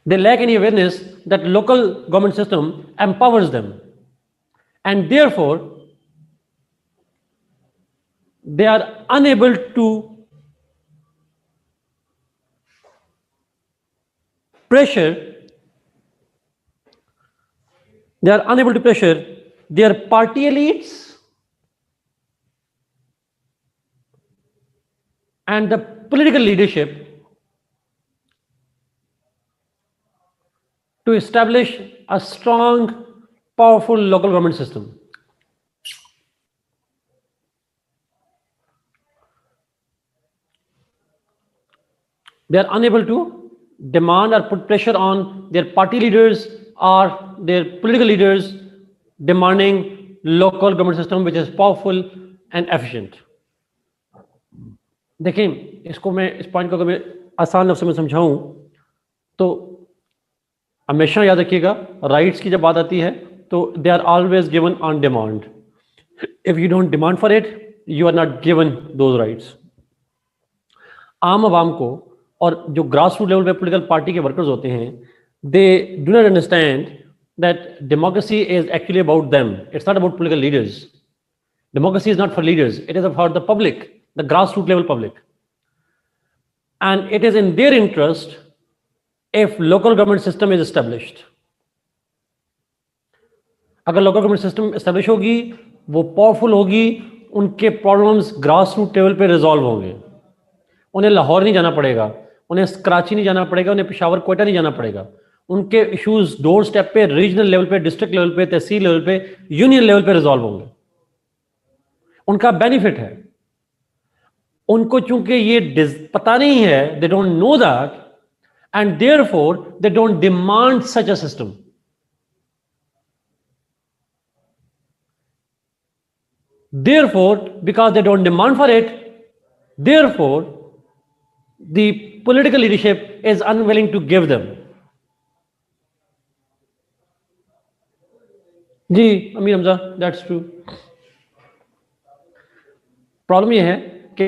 Speaker 1: They lack any awareness that local government system empowers them, and therefore they are unable to pressure their party elites and the political leadership to establish a strong, powerful local government system. They are unable to demand or put pressure on their party leaders or their political leaders demanding local government system which is powerful and efficient. देखिए, इसको मैं इस point को अगर मैं आसान लफ्ज़ों में समझाऊं तो हमेशा याद रखिएगा, राइट्स की जब बात आती है तो they are always given on demand. If you don't demand for it, you are not given those rights. आम आवाम को और जो ग्रास रूट लेवल पे पॉलिटिकल पार्टी के वर्कर्स होते हैं, they do not understand that democracy is actually about them. It's not about political leaders. Democracy is not for leaders, it is for the public, the grassroots level public, and it is in their interest if local government system is established. अगर local government system establish होगी, वो powerful होगी, उनके problems grassroots level पे resolve होंगे. उन्हें लाहौर नहीं जाना पड़ेगा, उन्हें कराची नहीं जाना पड़ेगा, उन्हें पेशावर कोयटा नहीं जाना पड़ेगा. उनके इश्यूज डोर स्टेप पे, रीजनल लेवल पे, डिस्ट्रिक्ट लेवल पे, तहसील लेवल पे, यूनियन लेवल पे रिजॉल्व होंगे. उनका बेनिफिट है. उनको चूंकि ये पता नहीं है, they don't know that, and therefore they don't demand such a system. Therefore, because they don't demand for it, therefore the political leadership is unwilling to give them. Ji Amir Hamza, that's true. Problem ये है कि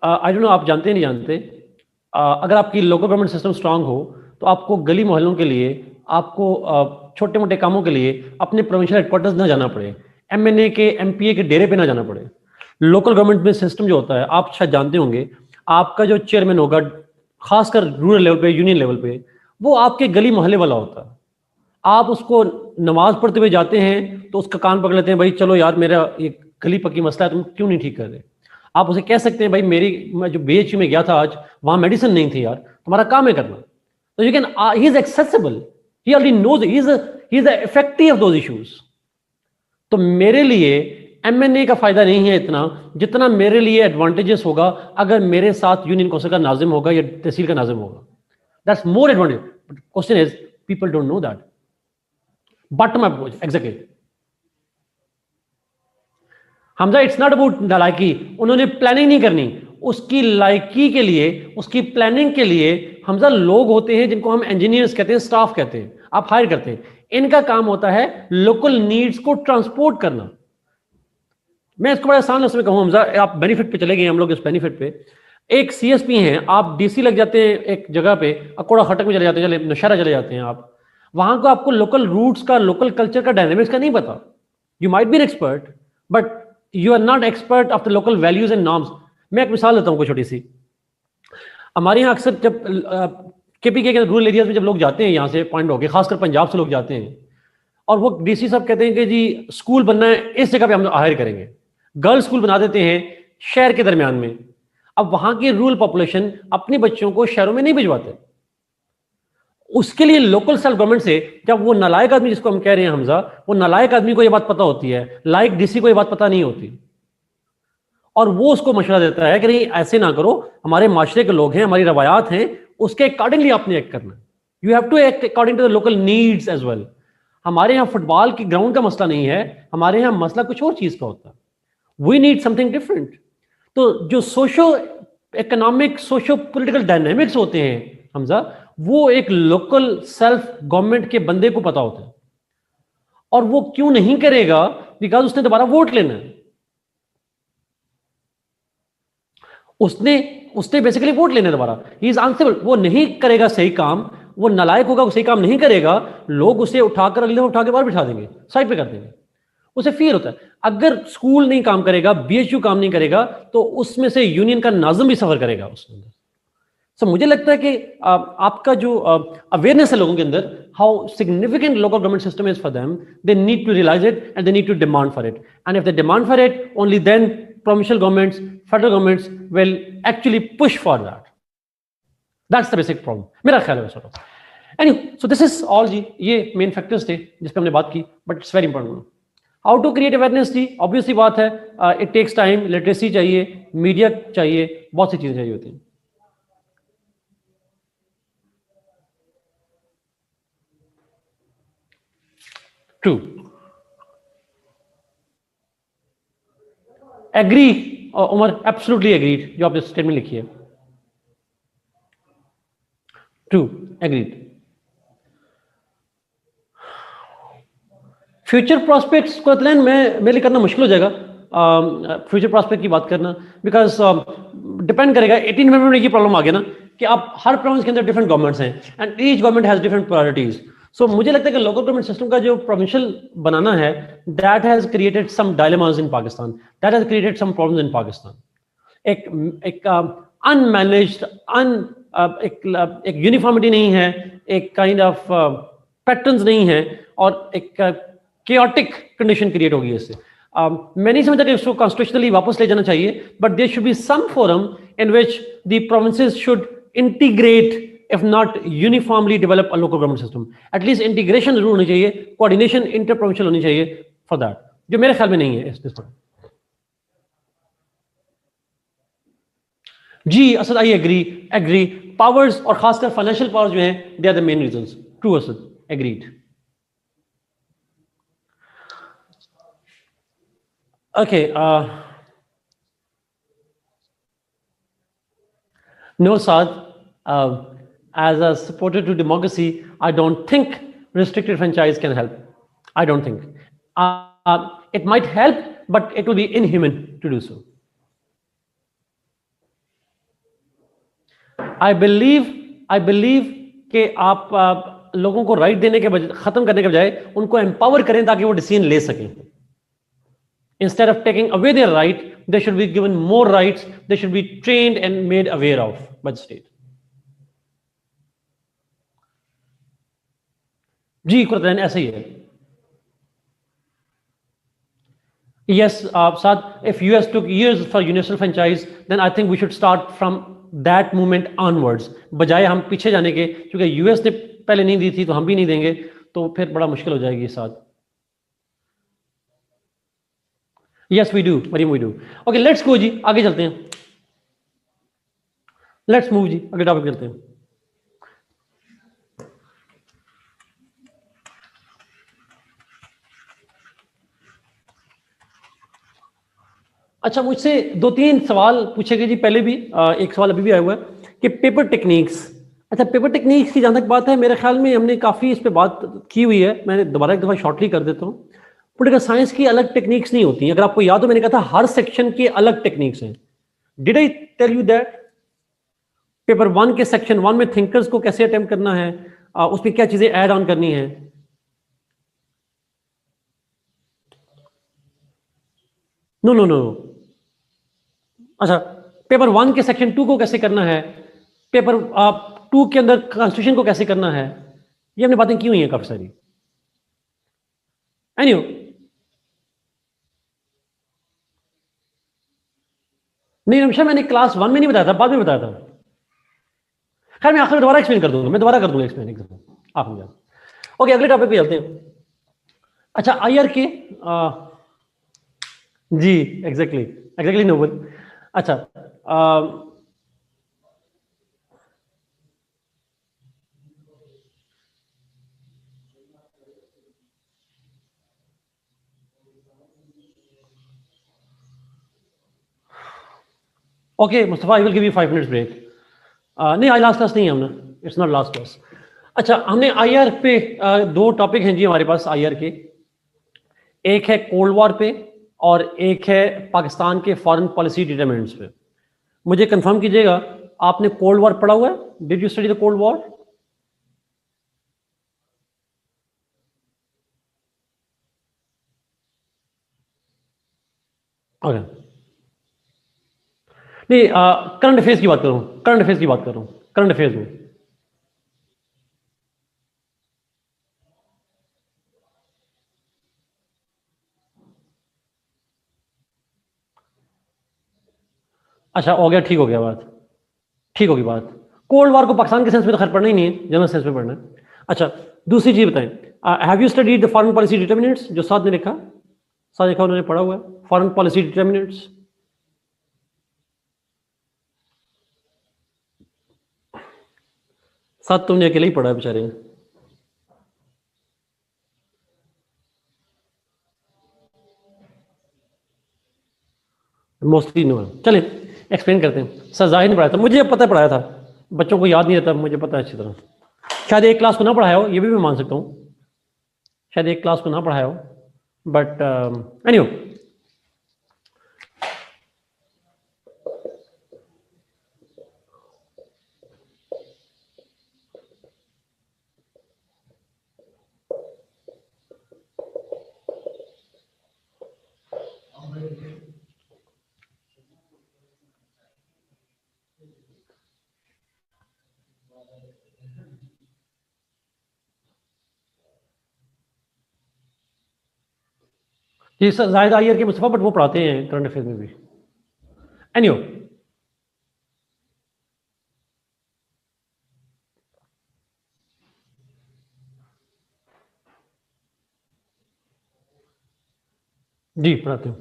Speaker 1: I don't know आप जानते नहीं जानते, अगर आपकी local government system strong हो तो आपको गली मोहल्लों के लिए, आपको छोटे मोटे कामों के लिए अपने प्रोविंशियल हेडक्वार्टर्स ना जाना पड़े, एमएनए के एमपीए के डेरे पे ना जाना पड़े. लोकल गवर्नमेंट में सिस्टम जो होता है, आप शायद जानते होंगे, आपका जो चेयरमैन होगा खासकर रूरल लेवल पे, यूनियन लेवल पे, वो आपके गली मोहल्ले वाला होता है. आप उसको नमाज पढ़ते हुए जाते हैं तो उसका कान पकड़ लेते हैं, भाई चलो यार मेरा ये गली पक्की मसला है, तुम क्यों नहीं ठीक कर रहे. आप उसे कह सकते हैं, भाई मैं जो बीएचयू में गया था आज, वहां मेडिसिन नहीं थी यार, तुम्हारा काम है करना. तो you can, he is accessible, he already knows, he is the effective of those issues. तो मेरे लिए एमएनए का फायदा नहीं है इतना जितना मेरे लिए एडवांटेजेस होगा अगर मेरे साथ यूनियन काउंसिल का नाजिम होगा या तहसील का नाजिम होगा. That's more advantage. Question is, people don't know that. Bottom up exactly. Hamza, it's not about लायकी. उन्होंने प्लानिंग नहीं करनी. उसकी लायकी के लिए, उसकी प्लानिंग के लिए हमजा लोग होते हैं जिनको हम इंजीनियर्स कहते हैं, स्टाफ कहते हैं, आप हायर करते हैं. इनका काम होता है लोकल नीड्स को ट्रांसपोर्ट करना. मैं इसको बड़ा आसान लफ्ज़ में कहूँ हमजा, आप बेनिफिट पे चले गए, हम लोग इस बेनिफिट पे. एक सीएसपी हैं, आप डीसी लग जाते हैं एक जगह पे, अकोड़ा खटक में चले जाते हैं, चले नौशहरा चले जाते हैं आप, वहां को आपको लोकल रूट्स का, लोकल कल्चर का, डायनेमिक्स का नहीं पता. You might be an expert but you are not expert of the local values and norms. मैं एक मिसाल देता हूँ कोई छोटी सी. हमारे यहाँ अक्सर जब केपीके के रूरल एरियाज में जब लोग जाते हैं यहाँ से पॉइंट होके, खासकर पंजाब से लोग जाते हैं, और वो डीसी साहब कहते हैं कि जी स्कूल बनना है, इस जगह पे हम हायर करेंगे, गर्ल्स स्कूल बना देते हैं शहर के दरमियान में। अब वहां की रूरल पॉपुलेशन अपने बच्चों को शहरों में नहीं भिजवाते, उसके लिए लोकल सेल्फ गवर्नमेंट से, जब वो नालायक आदमी जिसको हम कह रहे हैं हमजा, वो नालायक आदमी को ये बात पता होती है, लाइक डीसी को ये बात पता नहीं होती, और वो उसको मशवरा देता है कि नहीं ऐसे ना करो, हमारे माशरे के लोग हैं, हमारी रवायात हैं, उसके अकॉर्डिंगली आपने एक्ट करना है, you have to act according to the local needs as well. हमारे यहाँ फुटबॉल की ग्राउंड का मसला नहीं है, हमारे यहाँ मसला कुछ और चीज का होता है, वी नीड समथिंग डिफरेंट। तो जो socio economic socio political dynamics होते हैं हमजा, वो एक लोकल सेल्फ गवर्नमेंट के बंदे को पता होता है, और वो क्यों नहीं करेगा, बिकॉज उसने दोबारा वोट लेना है, उसने बेसिकली वोट लेने दोबारा, ही इज आंसरेबल। वो नहीं करेगा सही काम, वो नालायक होगा, वो सही काम नहीं करेगा, लोग उसे उठाकर अगले उठा के बाहर बिठा देंगे, साइड पे कर देंगे, उसे फियर होता है। अगर स्कूल नहीं काम करेगा, बीएचयू काम नहीं करेगा, तो उसमें से यूनियन का नाज़म भी सफर करेगा उसके अंदर। सो मुझे लगता है कि आपका जो अवेयरनेस है लोगों के अंदर, how significant local government system is for them, they need to realize it and they need to demand for it, and if they demand for it, only then provincial governments, federal governments will actually push for that. That's the basic problem. मेरा ख्याल है sort of. Anyway, so this is all जी, ये main factors थे जिस पे हमने बात की, but it's very important. How to create awareness ji, obviously बात है, it takes time, literacy चाहिए, media चाहिए, बहुत सी चीजें चाहिए होती हैं. True. Agree Umar, absolutely agreed, जो आपने स्टेटमेंट लिखी है, ट्रू, एग्रीड। फ्यूचर प्रोस्पेक्ट्स को मैं मेरे लिए करना मुश्किल हो जाएगा, फ्यूचर प्रोस्पेक्ट की बात करना, बिकॉज डिपेंड करेगा। 18 में ये प्रॉब्लम आ गया ना कि आप हर प्रोविंस के अंदर डिफरेंट गवर्नमेंट्स हैं, and each government has different priorities. So मुझे लगता है कि लोकल गवर्नमेंट सिस्टम का जो प्रोविंशियल बनाना है, that has created some dilemmas in Pakistan, that has created some problems in Pakistan. एक अनमैनेज्ड एक यूनिफॉर्मिटी नहीं है, एक काइंड ऑफ पैटर्न्स नहीं है, और एक chaotic कंडीशन क्रिएट होगी इससे। मैं नहीं समझता कि इसको कॉन्स्टिट्यूशनली वापस ले जाना चाहिए, but there should be some forum in which the provinces should integrate, if not uniformly develop a local government system. At least integration जरूर होनी चाहिए, coordination interprovincial होनी चाहिए for that, जो मेरे ख्याल में नहीं है इस पर। जी असद, आई एग्री पावर्स, और खासकर फाइनेंशियल पावर्स जो हैं, they are the main reasons. True Asad, agreed. Okay, no Saad, as a supporter to democracy, I don't think restricted franchise can help. I don't think. It might help, but it will be inhuman to do so. I believe कि आप लोगों को right देने के बजाय, खत्म करने के बजाय उनको एम्पावर करें ताकि वो डिसीजन ले सकें। Instead of taking away their right, they should be given more rights. They should be trained and made aware of by the state. जी कुरतन ऐसा ही है। Yes, Saad, if US took years for universal franchise, then I think we should start from that moment onwards. बजाय हम पीछे जाने के, क्योंकि US ने पहले नहीं दी थी तो हम भी नहीं देंगे, तो फिर बड़ा मुश्किल हो जाएगी साथ। Yes, we do, Mariam, we do. Okay, let's go जी, आगे चलते हैं। Let's move जी, अगले टॉपिक चलते हैं। अच्छा, मुझसे 2-3 सवाल पूछे गए जी पहले भी, एक सवाल अभी भी आया हुआ है कि पेपर टेक्निक्स। अच्छा, पेपर टेक्निक्स की जहाँ तक बात है, मेरे ख्याल में हमने काफ़ी इस पर बात की हुई है। मैं दोबारा एक दफ़ा शॉर्टली कर देता हूँ। पॉलिटिकल साइंस की अलग टेक्निक्स नहीं होती। अगर आपको याद हो, मैंने कहा था हर सेक्शन के अलग टेक्निक्स हैं। Did I tell you that? Paper 1 के सेक्शन 1 में थिंकर्स को कैसे अटेम्प्ट करना है, उसमें क्या चीजें ऐड ऑन करनी है। नो। अच्छा, पेपर 1 के सेक्शन 2 को कैसे करना है, पेपर 2 के अंदर कॉन्स्टिट्यूशन को कैसे करना है, ये हमने बातें की हुई हैं काफी सारी। एनीवे, नहीं रमशा, मैंने क्लास 1 में नहीं बताया था, बाद में बताया था। खैर मैं आखिर में दोबारा एक्सप्लेन कर दूंगा, मैं दोबारा कर दूंगा एक्सप्लेन एग्जाम आप मुझे। ओके, अगले टॉपिक पे चलते हैं। अच्छा, आईआर के जी एग्जैक्टली नोबल। अच्छा, okay Mustafa, I will give you 5 minutes break. नहीं, आज लास्ट क्लास नहीं है हमने, इट्स नॉट लास्ट क्लास। अच्छा, हमने आईआर पे 2 टॉपिक हैं जी हमारे पास आईआर के। एक है कोल्ड वॉर पे और एक है पाकिस्तान के फॉरेन पॉलिसी डिटरमिनेंट्स पे। मुझे कंफर्म कीजिएगा, आपने कोल्ड वॉर पढ़ा हुआ है? Did you study the cold war? Okay, नहीं, करंट अफेयर्स की बात कर रहा हूं, करंट अफेयर्स की बात कर रहा हूं, करंट अफेयर्स में। अच्छा, हो गया, ठीक हो गया बात, ठीक होगी बात। कोल्ड वॉर को पाकिस्तान के सेंस में तो खैर पढ़ना ही नहीं है, जनरल सेंस में पढ़ना है। अच्छा, दूसरी चीज बताएं, have you studied the foreign policy determinants? जो साथ ने लिखा, साथ लिखा उन्होंने पढ़ा हुआ है फॉरेन पॉलिसी डिटरमिनेंट्स। साथ तुमने अकेले ही पढ़ा है बेचारे, मोस्टली नो। चले एक्सप्लेन करते हैं। सर जाहिर ने पढ़ाया था, मुझे पता पढ़ाया था, बच्चों को याद नहीं रहता, मुझे पता है अच्छी तरह। शायद एक क्लास को ना पढ़ाया हो, ये भी मैं मान सकता हूँ, शायद एक क्लास को ना पढ़ाया हो, बट एनीवे। जी सर, जाहिद आयर के मुस्तफा, बट वो पढ़ाते हैं करंट अफेयर में भी। एनीवे, जी पढ़ाते हैं।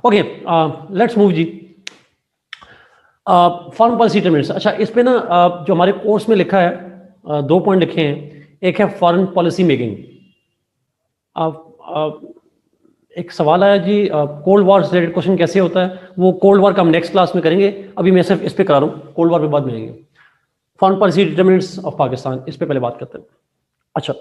Speaker 1: ओके, लेट्स मूव जी। Foreign policy determinants. अच्छा, इस पे ना जो हमारे कोर्स में लिखा है, 2 पॉइंट लिखे हैं। एक है फॉरेन पॉलिसी मेकिंग। एक सवाल आया जी, कोल्ड वॉर से रिलेटेड क्वेश्चन कैसे होता है, वो कोल्ड वॉर का हम नेक्स्ट क्लास में करेंगे, अभी मैं सिर्फ इस पे करा रहा हूँ, कोल्ड वॉर पे बाद में आएंगे। Foreign policy determinants of Pakistan, इस पे पहले बात करते हैं। अच्छा,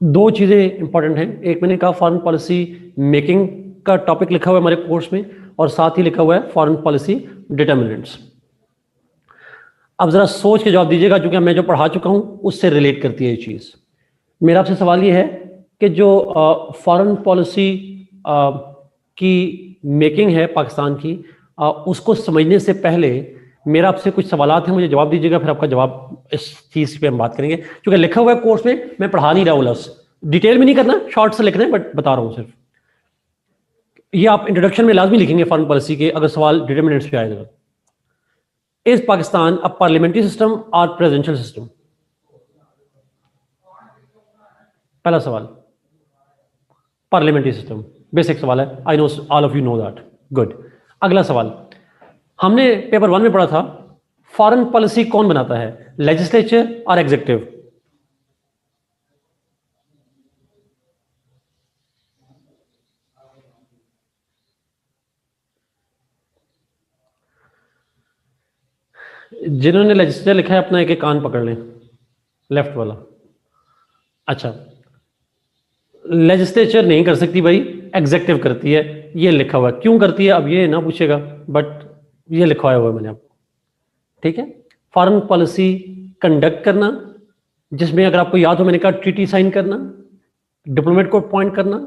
Speaker 1: 2 चीज़ें इंपॉर्टेंट हैं। एक मैंने कहा फॉरेन पॉलिसी मेकिंग का टॉपिक लिखा हुआ है हमारे कोर्स में, और साथ ही लिखा हुआ है फॉरेन पॉलिसी डिटरमिनेंट्स। अब जरा सोच के जवाब दीजिएगा, क्योंकि मैं जो पढ़ा चुका हूं उससे रिलेट करती है ये चीज़। मेरा आपसे सवाल ये है कि जो फॉरेन पॉलिसी की मेकिंग है पाकिस्तान की, उसको समझने से पहले मेरा आपसे कुछ सवालात हैं, मुझे जवाब दीजिएगा, फिर आपका जवाब इस चीज़ पे हम बात करेंगे। क्योंकि लिखा हुआ है कोर्स में, मैं पढ़ा नहीं रहा हूँ, लफ्स डिटेल में नहीं करना, शॉर्ट से लिखना है, बट बता रहा हूँ सिर्फ। ये आप इंट्रोडक्शन में लाजमी लिखेंगे फॉरेन पॉलिसी के, अगर सवाल डिटरमिनेंट्स पे आएगा। Is Pakistan a parliamentary system और प्रेसिडेंशियल सिस्टम? पहला सवाल, पार्लियामेंट्री सिस्टम, बेसिक सवाल है, I know all of you know that, good. अगला सवाल, हमने पेपर 1 में पढ़ा था, फॉरेन पॉलिसी कौन बनाता है, लेजिस्लेचर और एग्जीक्यूटिव? जिन्होंने लेजिस्लेचर लिखा है अपना एक एक कान पकड़ लें, लेफ्ट वाला। अच्छा, लेजिस्लेचर नहीं कर सकती भाई, एग्जीक्यूटिव करती है, ये लिखा हुआ है। क्यों करती है अब ये ना पूछेगा, बट ये लिखा हुआ है मैंने आपको, ठीक है। फॉरेन पॉलिसी कंडक्ट करना, जिसमें अगर आपको याद हो मैंने कहा ट्रीटी साइन करना, डिप्लोमेट को अपॉइंट करना,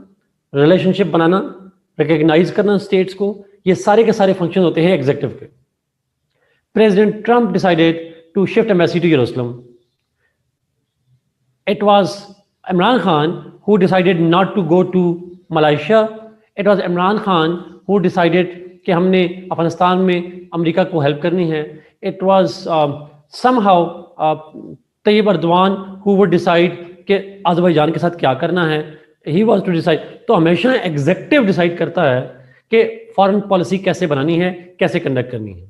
Speaker 1: रिलेशनशिप बनाना, रिकग्नाइज करना स्टेट्स को, ये सारे के सारे फंक्शन होते हैं एग्जीक्यूटिव के। President Trump decided to shift embassy to Jerusalem. It was Imran Khan who decided not to go to Malaysia. It was Imran Khan who decided कि हमने अफगानिस्तान में अमेरिका को हेल्प करनी है. It was somehow Tayyip Erdogan who would decide कि Azerbaijan के साथ क्या करना है. He was to decide. तो हमेशा एग्जीक्यूटिव डिसाइड करता है कि फॉरेन पॉलिसी कैसे बनानी है, कैसे कंडक्ट करनी है.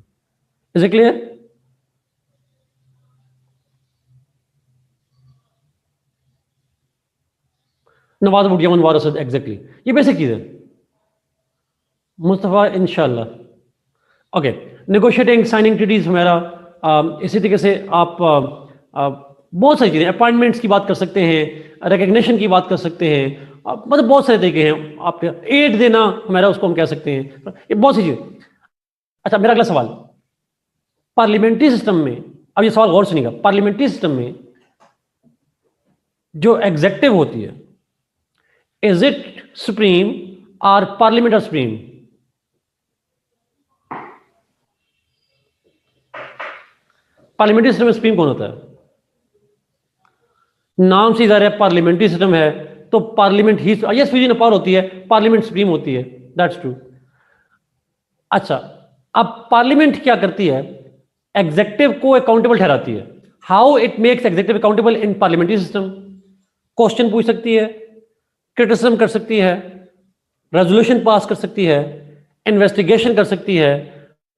Speaker 1: Is it clear? Nawaz Bhutto वारसत एग्जैक्टली ये बेसिक चीज है. मुस्तफा इंशाल्लाह. ओके, नेगोशिएटिंग साइनिंग ट्रीटीज हमारा इसी तरीके से आप बहुत सारी चीजें, अपॉइंटमेंट्स की बात कर सकते हैं, रिकग्निशन की बात कर सकते हैं, मतलब बहुत सारे तरीके हैं. आप एड देना हमारा उसको हम कह सकते हैं, ये बहुत सी चीजें. अच्छा, मेरा अगला सवाल, पार्लियामेंट्री सिस्टम में, अब ये सवाल गौर सुनिएगा, पार्लियामेंट्री सिस्टम में जो एग्जेक्टिव होती है, इज इट सुप्रीम और parliament or supreme? Parliamentary system में सुप्रीम कौन होता है? नाम से इधर है पार्लियामेंट्री सिस्टम है तो पार्लियामेंट ही, यस फ्यूजन पावर होती है, पार्लियामेंट सुप्रीम होती है, दैट्स ट्रू. अच्छा, अब पार्लियामेंट क्या करती है? एग्जेक्टिव को अकाउंटेबल ठहराती है. How it makes executive accountable in parliamentary system? Question पूछ सकती है, क्रिटिसिज्म कर सकती है, रेजोल्यूशन पास कर सकती है, इन्वेस्टिगेशन कर सकती है,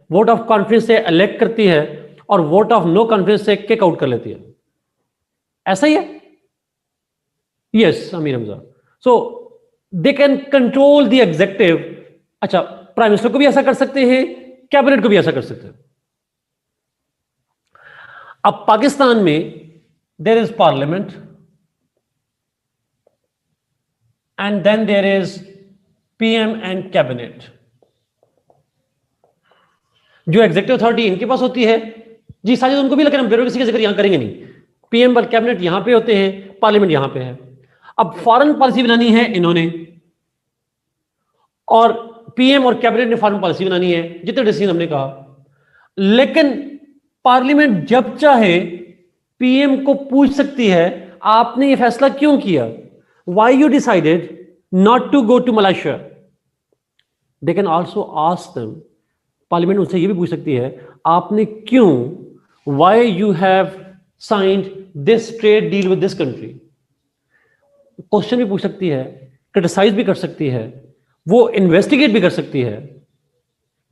Speaker 1: वोट ऑफ कॉन्फिडेंस से इलेक्ट करती है और वोट ऑफ नो कॉन्फिडेंस से किक आउट कर लेती है. ऐसा ही है? Yes Amir Hamza. So they can control the executive. अच्छा, प्राइम मिनिस्टर को भी ऐसा कर सकते हैं, कैबिनेट को भी ऐसा कर सकते हैं. अब पाकिस्तान में there is parliament and then there is PM and cabinet. जो एग्जीक्यूटिव अथॉरिटी इनके पास होती है जी, साजिद उनको भी, लेकिन हम ब्यूरोक्रेसी का जिक्र यहां करेंगे नहीं. पीएम और कैबिनेट यहां पे होते हैं, पार्लियामेंट यहां पे है. अब फॉरेन पॉलिसी बनानी है इन्होंने, और पीएम और कैबिनेट ने फॉरेन पॉलिसी बनानी है, जितने डिसीजन हमने कहा. लेकिन पार्लियामेंट जब चाहे पीएम को पूछ सकती है, आपने ये फैसला क्यों किया? Why you decided not to go to Malaysia? They can also ask them. Parliament उनसे ये भी पूछ सकती है, आपने क्यों, why you have signed this trade deal with this country? Question भी पूछ सकती है, क्रिटिसाइज भी कर सकती है, वो इन्वेस्टिगेट भी कर सकती है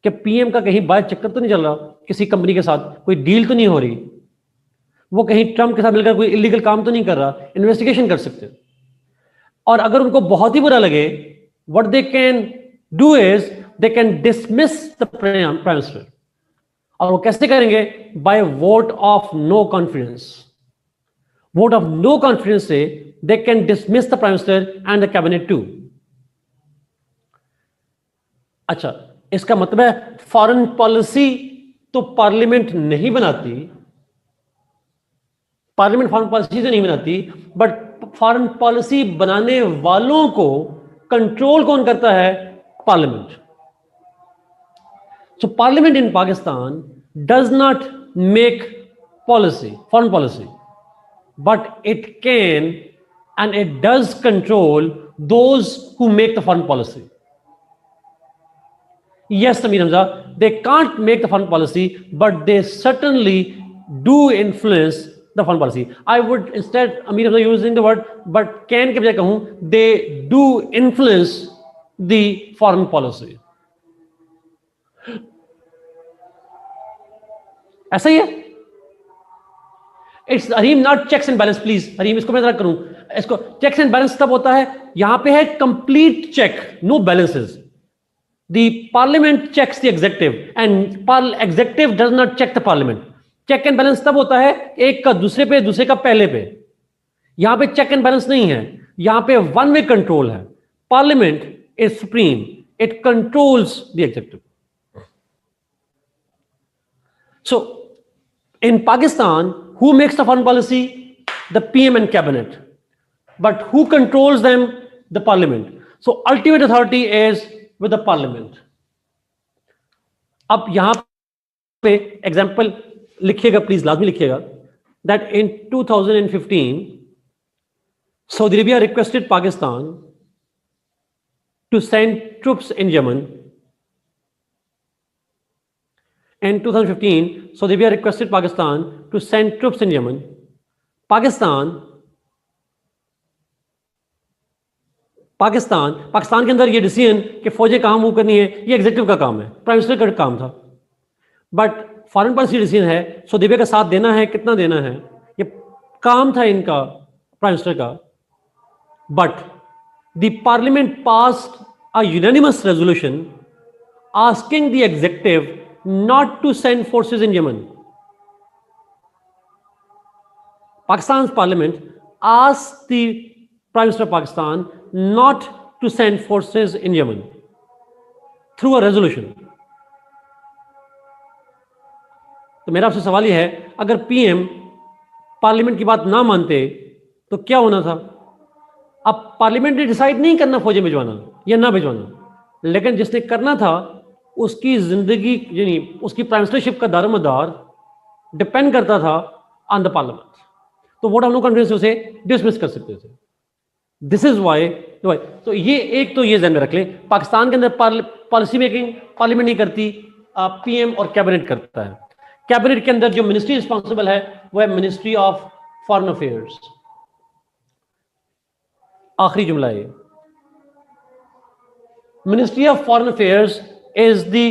Speaker 1: कि पीएम का कहीं बाहर चक्कर तो नहीं चल रहा, किसी कंपनी के साथ कोई डील तो नहीं हो रही, वो कहीं ट्रंप के साथ मिलकर कोई इलीगल काम तो नहीं कर रहा. इन्वेस्टिगेशन कर सकते हैं. और अगर उनको बहुत ही बुरा लगे, what they can do is they can dismiss the prime minister. और वो कैसे करेंगे? By vote of no confidence. Vote of no confidence से they can dismiss the prime minister and the cabinet too. अच्छा, इसका मतलब है फॉरेन पॉलिसी तो पार्लियामेंट नहीं बनाती, पार्लियामेंट फॉरेन पॉलिसी से नहीं बनाती, बट फॉरेन पॉलिसी बनाने वालों को कंट्रोल कौन करता है? Parliament. So parliament in Pakistan does not make policy, foreign policy, but it can and it does control those who make the foreign policy. Yes, Amir Hamza, they can't make the foreign policy, but they certainly do influence the foreign policy. I would instead, Amir Hamza, using the word, but can के बजाय कहूं, they do influence the foreign policy. ऐसा ही है. It's Harim, not checks and balance, please. Harim, इसको मैं जरा करूं. इसको checks and balance तब होता है, यहां पे है complete check, no balances. The parliament checks the executive and executive does not check the parliament. Check and balance तब होता है एक का दूसरे पे, दूसरे का पहले पे. यहां पे check and balance नहीं है, यहां पे one way control है. Parliament is supreme, it controls the executive. So in Pakistan, who makes the foreign policy? The PM and cabinet. But who controls them? The parliament. So ultimate authority is with the parliament. अब यहां पे example लिखिएगा please, लाजमी लिखिएगा, that in 2015 Saudi Arabia requested Pakistan to send troops in Yemen. In 2015, Saudi Arabia requested Pakistan to send troops in Yemen. Pakistan के अंदर ये decision कि फौजें कहाँ मूव करनी है, ये एग्जीक्यूटिव का काम है, प्राइम मिनिस्टर का काम था। बट फॉरेन पॉलिसी डिसीजन है, सऊदी अरब का साथ देना है, कितना देना है, ये काम था इनका, प्राइम मिनिस्टर का। But the parliament passed a unanimous resolution asking the executive not to send forces in Yemen. Pakistan's parliament asked the Prime Minister of Pakistan not to send forces in Yemen through a resolution. तो मेरा आपसे सवाल यह है, अगर PM parliament की बात ना मानते तो क्या होना था? अब पार्लियामेंट ने डिसाइड नहीं करना फौजें भिजवाना या ना भिजवाना, लेकिन जिसने करना था उसकी जिंदगी यानी उसकी प्राइम मिनिस्टरशिप का दारोमदार डिपेंड करता था ऑन द पार्लियामेंट। तो वोट हम लोग कॉन्फ्रेंस से डिसमिस कर सकते थे। This is why. तो ये एक तो ये ध्यान में रख लें, पाकिस्तान के अंदर पॉलिसी मेकिंग पार्लियामेंट नहीं करती, पीएम और कैबिनेट करता है। कैबिनेट के अंदर जो मिनिस्ट्री रिस्पॉन्सिबल है वो है मिनिस्ट्री ऑफ फॉरेन अफेयर्स। आखिरी जुमला है, Ministry of Foreign Affairs is the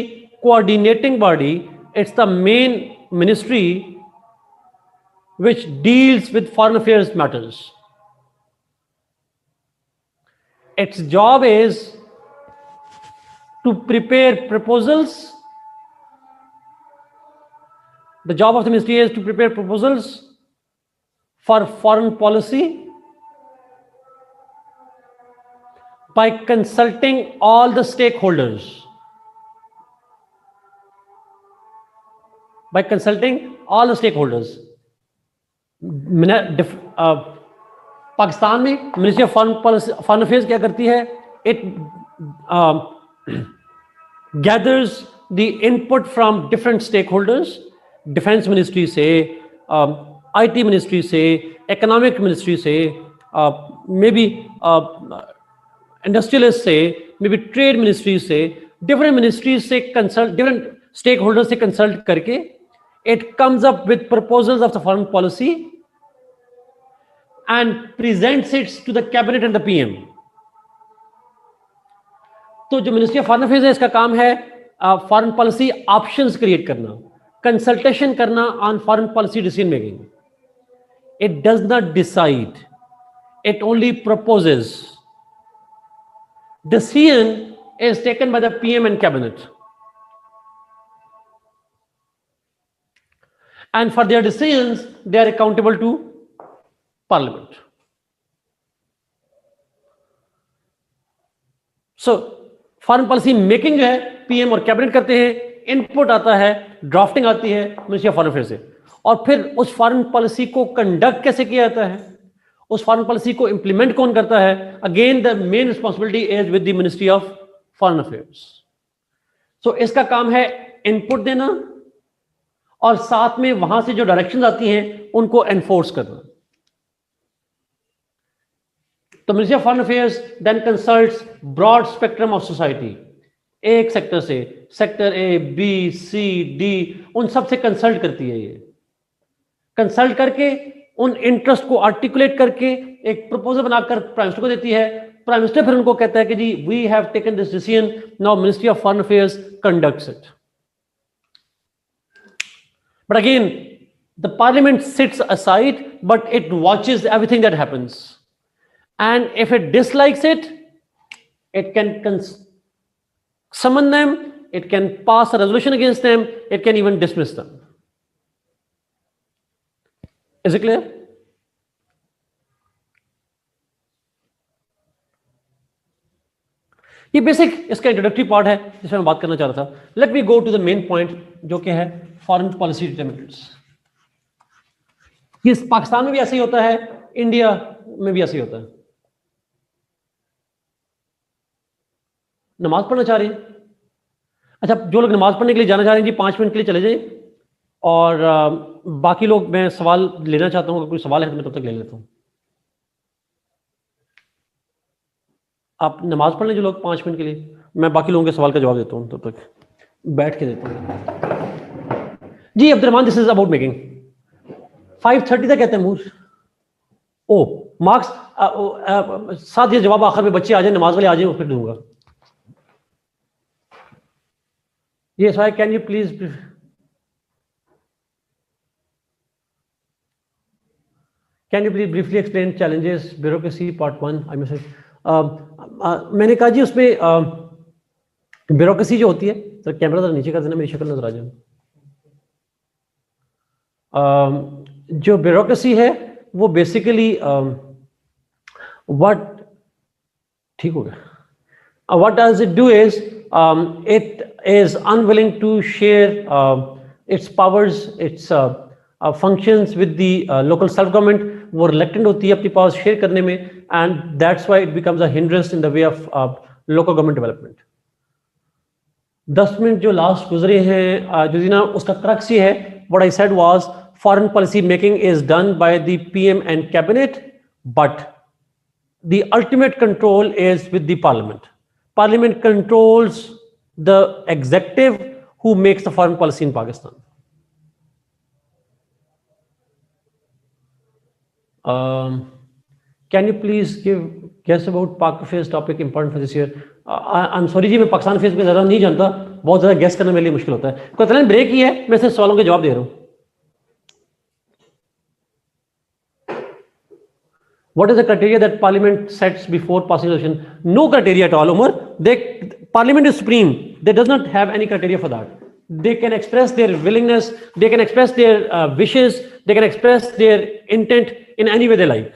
Speaker 1: coordinating body. It's the main ministry which deals with foreign affairs matters. Its job is to prepare proposals. The job of the ministry is to prepare proposals for foreign policy by consulting all the stakeholders. By consulting all the stakeholders. Pakistan में ministry of foreign affairs क्या करती है? It gathers the input from different stakeholders, defence ministry से, IT ministry से, economic ministry से, maybe industrialist से, maybe trade ministry से, different ministries से कंसल्ट, डिफरेंट स्टेक होल्डर्स से कंसल्ट करके it comes up with proposals of the foreign policy and presents its to the cabinet and the PM. तो जो ministry of foreign affairs है, इसका काम है फॉरेन पॉलिसी ऑप्शंस क्रिएट करना, consultation करना on foreign policy decision making. It does not decide, it only proposes. Decision is taken by the PM and cabinet, and for their decisions they are accountable to parliament. So foreign policy making जो है PM और cabinet करते हैं, input आता है, drafting आती है ministry of foreign affairs से, और फिर उस फॉरेन पॉलिसी को कंडक्ट कैसे किया जाता है, उस फॉरेन पॉलिसी को इंप्लीमेंट कौन करता है? Again the main responsibility is with the ministry of foreign affairs. So इसका काम है इनपुट देना और साथ में वहां से जो डायरेक्शंस आती हैं उनको एनफोर्स करना। तो ministry of foreign affairs then consults broad spectrum of society, एक सेक्टर से, sector A, B, C, D, उन सब से कंसल्ट करती है। ये कंसल्ट करके उन इंटरेस्ट को आर्टिकुलेट करके एक प्रपोजल बनाकर प्राइम मिनिस्टर को देती है। प्राइम मिनिस्टर फिर उनको कहता है कि जी we have taken this decision, now ministry of foreign affairs conducts it. But again the parliament sits aside but it watches everything that happens, and if it dislikes it, it can summon them, it can pass a resolution against them, it can even dismiss them. Is it clear? ये basic इसका introductory part है जिसमें मैं बात करना चाह रहा था। Let me go to the main point जो कि है फॉरेन पॉलिसी डिटरमिनेंट्स। ये पाकिस्तान में भी ऐसे ही होता है, इंडिया में भी ऐसे ही होता है। नमाज पढ़ना चाह रहे हैं, अच्छा जो लोग नमाज पढ़ने के लिए जाना चाह रहे हैं जी 5 मिनट के लिए चले जाइए। और बाकी लोग, मैं सवाल लेना चाहता हूँ, अगर कोई सवाल है तो मैं तब तक ले लेता हूँ। आप नमाज पढ़ लें जो लोग 5 मिनट के लिए, मैं बाकी लोगों के सवाल का जवाब देता हूँ, तब तक बैठ के देता हूँ। जी Abdulrahman, this is about making 5:30 तक कहते हैं मूर। ओ मार्क्स साथ ये जवाब आखिर में, बच्चे आ जाए, नमाज वाले आ जाए, फिर दूंगा। ये सवाल, can you please briefly explain challenges bureaucracy part 1? I message मैंने कहा जी उसमें ब्यूरोक्रेसी जो होती है, सर कैमरा जरा नीचे कर देना, मेरी शक्ल नजर आ जाए। जो ब्यूरोक्रेसी है वो बेसिकली व्हाट, ठीक हो गया, what does it do is it is unwilling to share its powers, its functions with the local self government. वो reluctant होती है अपनी powers share करने में, and that's why it becomes a hindrance in the way of local government development. 10 minute जो last गुजरे हैं जुजीना, उसका क्रक्स ये है, what I said was foreign policy making is done by the PM and cabinet, but the ultimate control is with the parliament. Parliament controls the executive who makes the foreign policy in Pakistan. Can you please guess about Pak Affairs topic important for this year? I'm sorry जी, मैं Pakistan affairs में ज़्यादा नहीं जानता, बहुत ज़्यादा guess करना मेरे लिए मुश्किल होता है। कोई ब्रेक ही है, मैं सिर्फ सवालों के जवाब दे रहा हूँ। What is the criteria that Parliament sets before passing resolution? No criteria at all, Umar. Parliament is supreme. They does not have any criteria for that. They can express their willingness, they can express their wishes, they can express their intent in any way they like.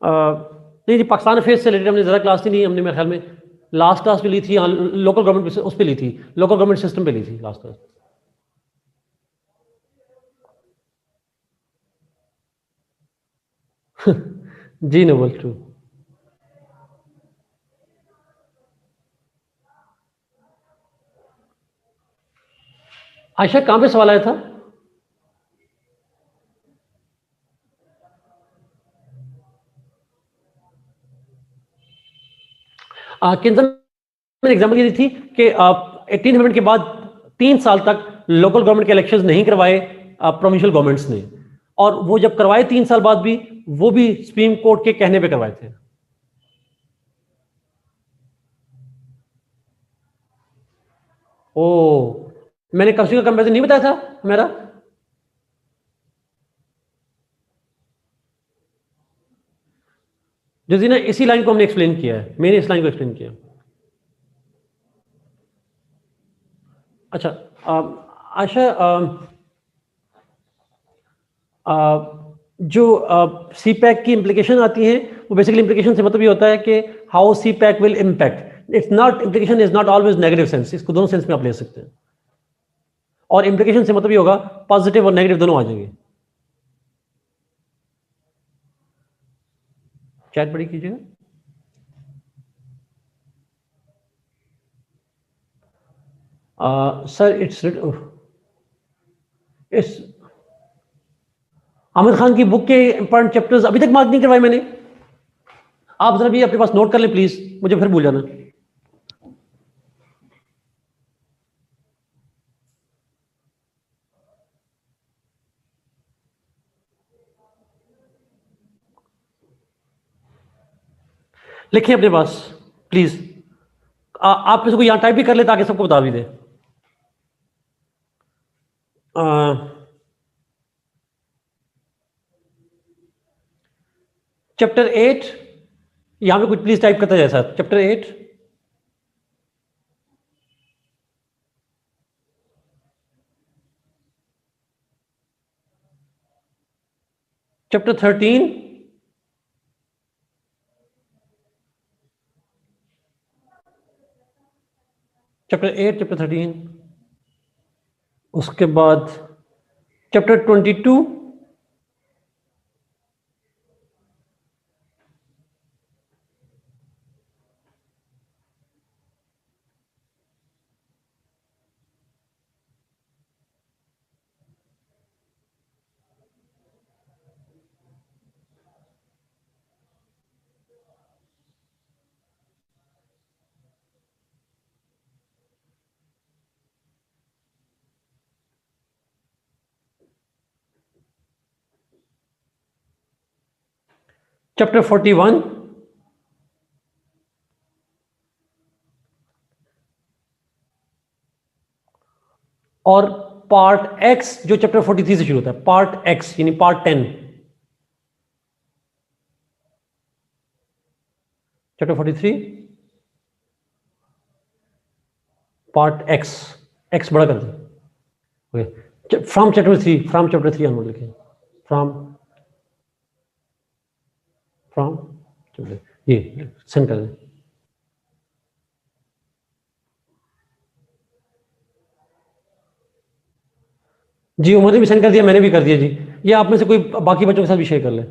Speaker 1: नहीं जी, Pakistan affairs से related हमने ज़्यादा class नहीं, हमने मेरे ख्याल में last class पे ली थी, लोकल गवर्नमेंट उस पे ली थी, लोकल गवर्नमेंट सिस्टम पे ली थी लास्ट क्लास। जी नोबल, ट्रू। आयशा, कहां पे सवाल आया था? मैंने एग्जाम्पल ये दी थी कि 18 अमेंडमेंट के बाद 3 साल तक लोकल गवर्नमेंट के इलेक्शंस नहीं करवाए प्रोविंशियल गवर्नमेंट्स ने, और वो जब करवाए 3 साल बाद भी, वो भी सुप्रीम कोर्ट के कहने पे करवाए थे। ओ, मैंने कंस्टिट्यूशन का कंपैरिजन नहीं बताया था मेरा? जो ना इसी लाइन को हमने एक्सप्लेन किया है, मैंने इस लाइन को एक्सप्लेन किया। अच्छा आशा, जो सी पैक की इम्प्लीकेशन आती हैं, वो बेसिकली इम्प्लीकेशन से मतलब ये होता है कि how CPEC will impact. It's not, implication is not always negative sense, इसको दोनों सेंस में आप ले सकते हैं, और इम्प्लीकेशन से मतलब ये होगा पॉजिटिव और नेगेटिव दोनों आ जाएंगे। चैट बड़ी कीजिएगा। सर इट्स आमिर खान की बुक के इंपॉर्टेंट चैप्टर्स अभी तक मार्क नहीं करवाए मैंने। आप जरा भी अपने पास नोट कर लें प्लीज, मुझे फिर भूल जाना। लिखें अपने पास प्लीज। आप इसको यहां टाइप भी कर ले ताकि सबको बता भी दे। चैप्टर 8 यहां पे कुछ प्लीज टाइप करता जाए sir. Chapter 8, chapter 13, chapter 8, chapter 13, उसके बाद चैप्टर 22, चैप्टर 41 और पार्ट एक्स जो चैप्टर 43 से शुरू होता है, पार्ट एक्स यानी part 10, chapter 43 part x, x बड़ा कर दें, okay, from chapter 3, from chapter 3 onward लिखें, फ्रॉम ये सेंड कर दें। जी उमर ने भी सेंड कर दिया, मैंने भी कर दिया जी। ये आप में से कोई बाकी बच्चों के साथ भी शेयर कर ले।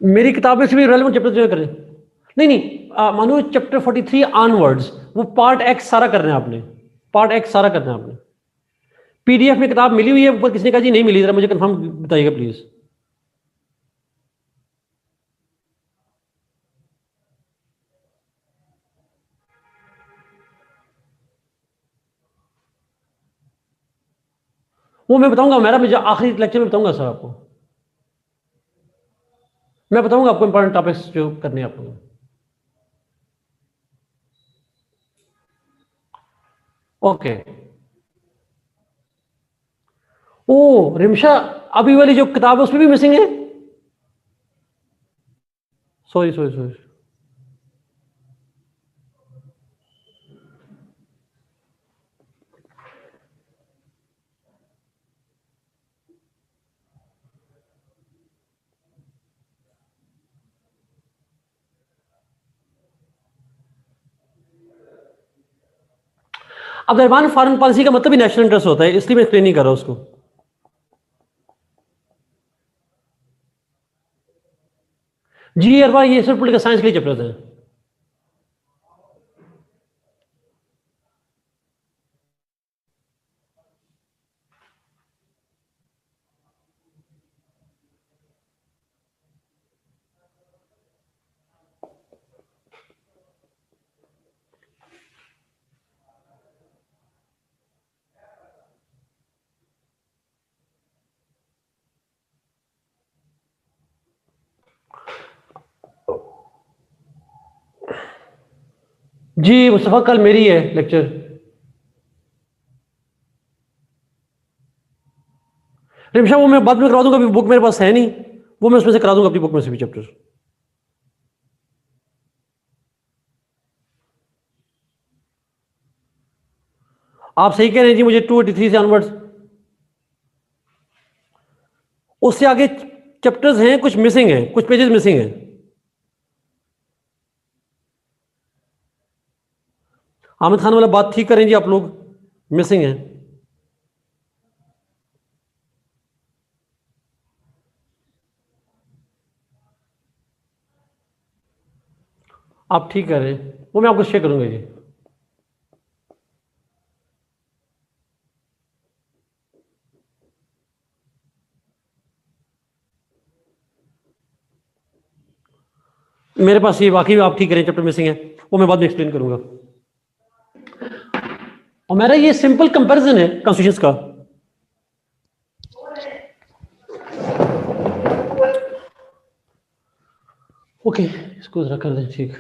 Speaker 1: मेरी किताब में से भी रेलेवेंट चैप्टर जो करें। नहीं मानो चैप्टर 43 ऑनवर्ड्स, वो पार्ट एक्स सारा करना है आपने, पार्ट एक्स सारा करना है आपने। पीडीएफ में किताब मिली हुई है, ऊपर किसी ने कहा जी नहीं मिली, जरा मुझे कंफर्म बताइएगा प्लीज। वो मैं बताऊंगा, मुझे आखिरी लेक्चर में बताऊंगा सर आपको, मैं बताऊंगा आपको इंपॉर्टेंट टॉपिक्स जो करने हैं आपको। ओके। ओ रिमशा, अभी वाली जो किताब है उसमें भी मिसिंग है। Sorry sorry sorry. अब दरबान फॉरेन पॉलिसी का मतलब ही नेशनल इंटरेस्ट होता है, इसलिए मैं एक्सप्लेन नहीं कर रहा उसको। जी अरबा ये सिर्फ पॉलिटिकल साइंस के लिए चैप्टर्स हैं। जी मुस्तफा कल मेरी है लेक्चर। रिमशा वो मैं बाद में करा दूंगा, अभी बुक मेरे पास है नहीं, वो मैं उसमें से करा दूंगा अपनी बुक में से भी चैप्टर। आप सही कह रहे हैं जी, मुझे 283 से ऑनवर्ड्स, उससे आगे चैप्टर्स हैं, कुछ मिसिंग हैं, कुछ पेजेस मिसिंग हैं। आमिद खान वाला बात ठीक करें जी आप लोग, मिसिंग है। आप ठीक कर रहे हैं, वो मैं आपको शेयर करूंगा जी। मेरे पास ये वाकई आप ठीक करें चैप्टर मिसिंग है, वो मैं बाद में एक्सप्लेन करूंगा। और मेरा ये सिंपल कंपैरिजन है कॉन्स्टिट्यूशंस का। ओके इसको जरा कर दें ठीक।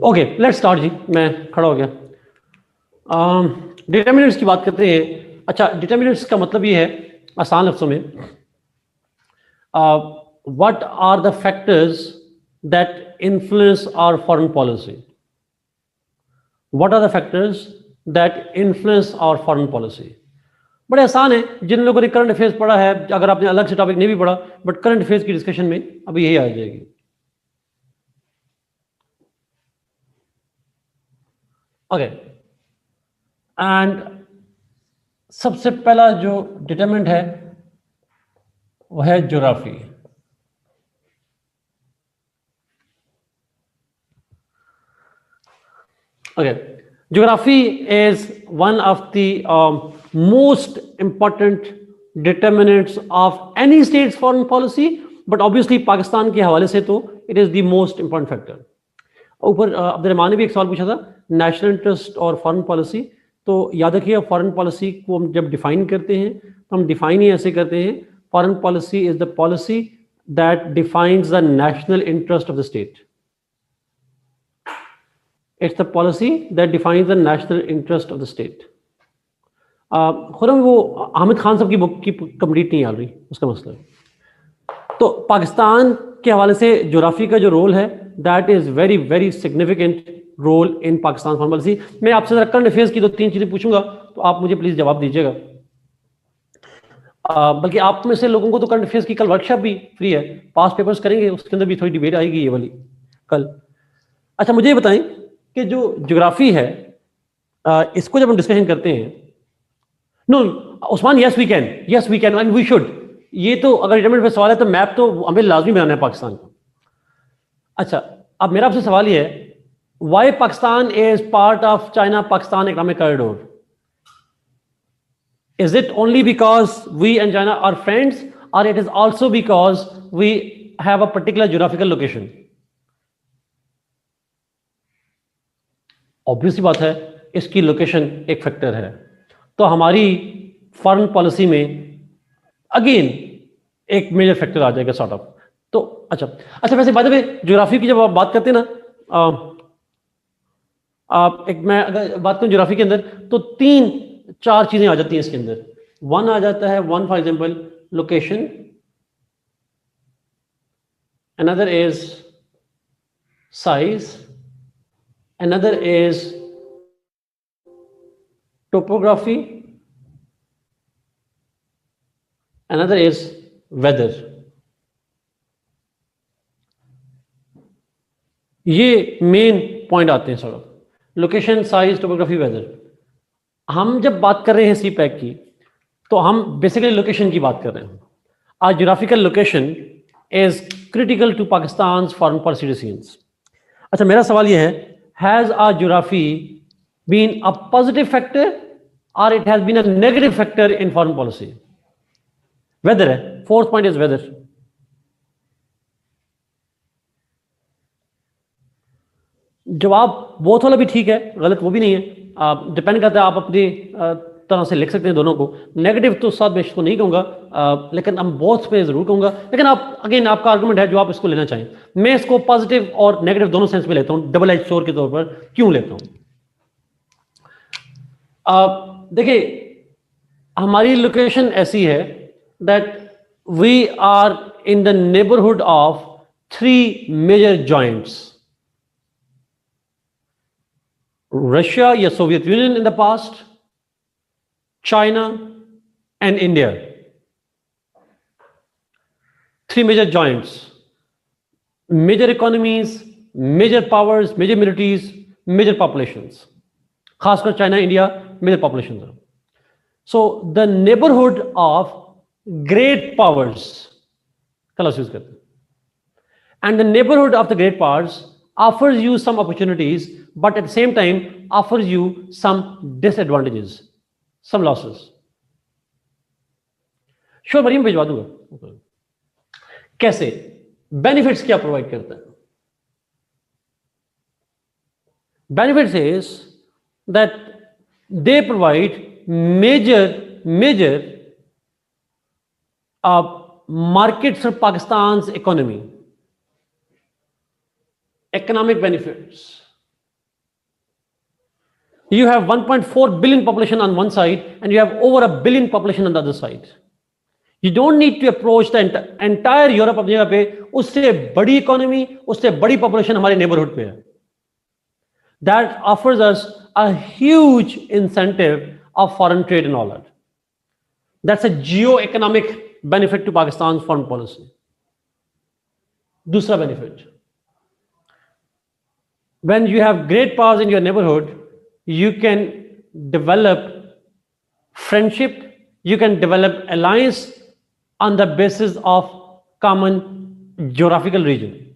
Speaker 1: ओके लेट्स स्टार्ट जी, मैं खड़ा हो गया। डिटर्मिनेंट्स की बात करते हैं। अच्छा, डिटर्मिनेंट्स का मतलब ये है आसान लफ्जों में, what are the factors that influence our foreign policy. What are the factors that influence our foreign policy. बड़े आसान है, जिन लोगों ने करंट अफेयर्स पढ़ा है, अगर आपने अलग से टॉपिक नहीं भी पढ़ा, बट करंट अफेयर्स की डिस्कशन में अभी यही आ जाएगी। ओके एंड सबसे पहला जो डिटरमिनेंट है वो है geography. Okay, geography is one of the most important determinants of any state's foreign policy, but obviously Pakistan के हवाले से तो it is the most important factor. ऊपर अब्दुर्रहमान ने भी एक सवाल पूछा था, नेशनल इंटरेस्ट और फॉरेन पॉलिसी। तो याद रखिए, फॉरेन पॉलिसी को हम जब डिफाइन करते हैं तो हम डिफाइन ही ऐसे करते हैं, foreign policy is the policy that defines the national interest of the state. It's the policy that defines the national interest of the state. Khurram वो हामिद खान साहब की बुक की कंप्लीट नहीं आ रही, उसका मसला है। तो पाकिस्तान के हवाले से ज्योग्राफी का जो रोल है, that is very very significant role in Pakistan foreign policy. मैं आपसे जरा करंट अफेयर्स की 2-3 चीजें पूछूंगा, तो आप मुझे प्लीज जवाब दीजिएगा। बल्कि आप में से लोगों को तो करंट अफेयर्स की कल वर्कशॉप भी फ्री है, पास पेपर्स करेंगे, उसके अंदर भी थोड़ी डिबेट आएगी ये वाली कल। अच्छा, मुझे ये बताएं कि जो ज्योग्राफी है, इसको जब हम डिस्कशन करते हैं, no Usman, yes we can and we should. ये तो अगर रिटायरमेंट पे सवाल है तो मैप तो हमें लाजमी बनाना है पाकिस्तान का। अच्छा, अब मेरा आपसे सवाल ये है, why Pakistan is part of China Pakistan economic corridor? Is it only because we and China are friends, और it is also because we have a particular geographical location? Obviously बात है, इसकी लोकेशन एक फैक्टर है। तो हमारी फॉरेन पॉलिसी में again एक मेजर फैक्टर आ जाएगा सॉर्ट ऑफ। तो अच्छा वैसे बात है, ज्योग्राफी की जब आप बात करते हैं ना, आप एक मैं अगर बात करूं ज्योग्राफी के अंदर, तो 3-4 चीजें आ जाती हैं इसके अंदर। वन आ जाता है, one for example location, another is size, another is topography, another is weather. ये मेन पॉइंट आते हैं sir, location, size, topography, weather. हम जब बात कर रहे हैं सी पैक की, तो हम बेसिकली लोकेशन की बात कर रहे हैं। Our geographical location is critical to Pakistan foreign policy decisions. अच्छा, मेरा सवाल ये है, has our geography been a positive factor or it has been a negative factor in foreign policy? Weather है, fourth point is weather. जवाब both वाला भी ठीक है, गलत वो भी नहीं है, डिपेंड करता है, आप अपनी तरह से लिख सकते हैं दोनों को। नेगेटिव तो साथ मैं इसको नहीं कहूँगा, लेकिन हम बोथ पे जरूर कहूँगा। लेकिन आप अगेन आपका आर्गुमेंट है जो आप इसको लेना चाहें, मैं इसको पॉजिटिव और नेगेटिव दोनों सेंस में लेता हूँ, डबल एज स्वॉर्ड के तौर पर क्यों लेता हूँ। देखिए, हमारी लोकेशन ऐसी है that we are in the neighbourhood of 3 major joints, Russia या Soviet Union in the past, China and India. 3 major joints, major economies, major powers, major militaries, major populations. खासकर China, India, major populations. So the neighborhood of great powers, colours use करते हैं, and the neighborhood of the great powers offers you some opportunities, but at the same time offers you some disadvantages, some losses. Sure Maryam भिजवा दूंगा। कैसे? Benefits क्या provide करता है? Benefits is that they provide major markets for Pakistan's economy, economic benefits. You have 1.4 billion population on one side and you have over 1 billion population on the other side. You don't need to approach the entire Europe अपनी जगह पे, उससे बड़ी economy, उससे बड़ी population हमारे neighbourhood पे है. That offers us a huge incentive of foreign trade and all that. That's a geo-economic benefit to Pakistan's foreign policy. दूसरा benefit, when you have great powers in your neighborhood, you can develop friendship, you can develop alliance on the basis of common geographical region.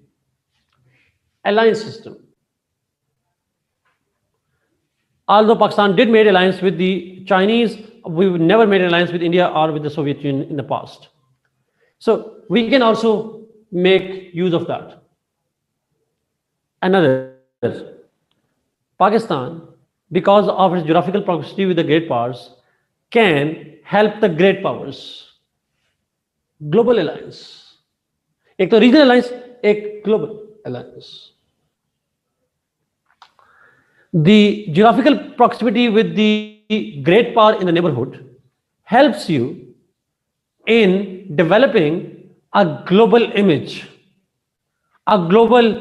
Speaker 1: Alliance system. Although Pakistan did make alliance with the Chinese, we never made alliance with India or with the Soviet Union in the past. So we can also make use of that. Another, Pakistan, because of its geographical proximity with the great powers, can help the great powers. Global alliance, एक तो regional alliance, एक global alliance. The geographical proximity with the great power in the neighborhood helps you in developing a global image, a global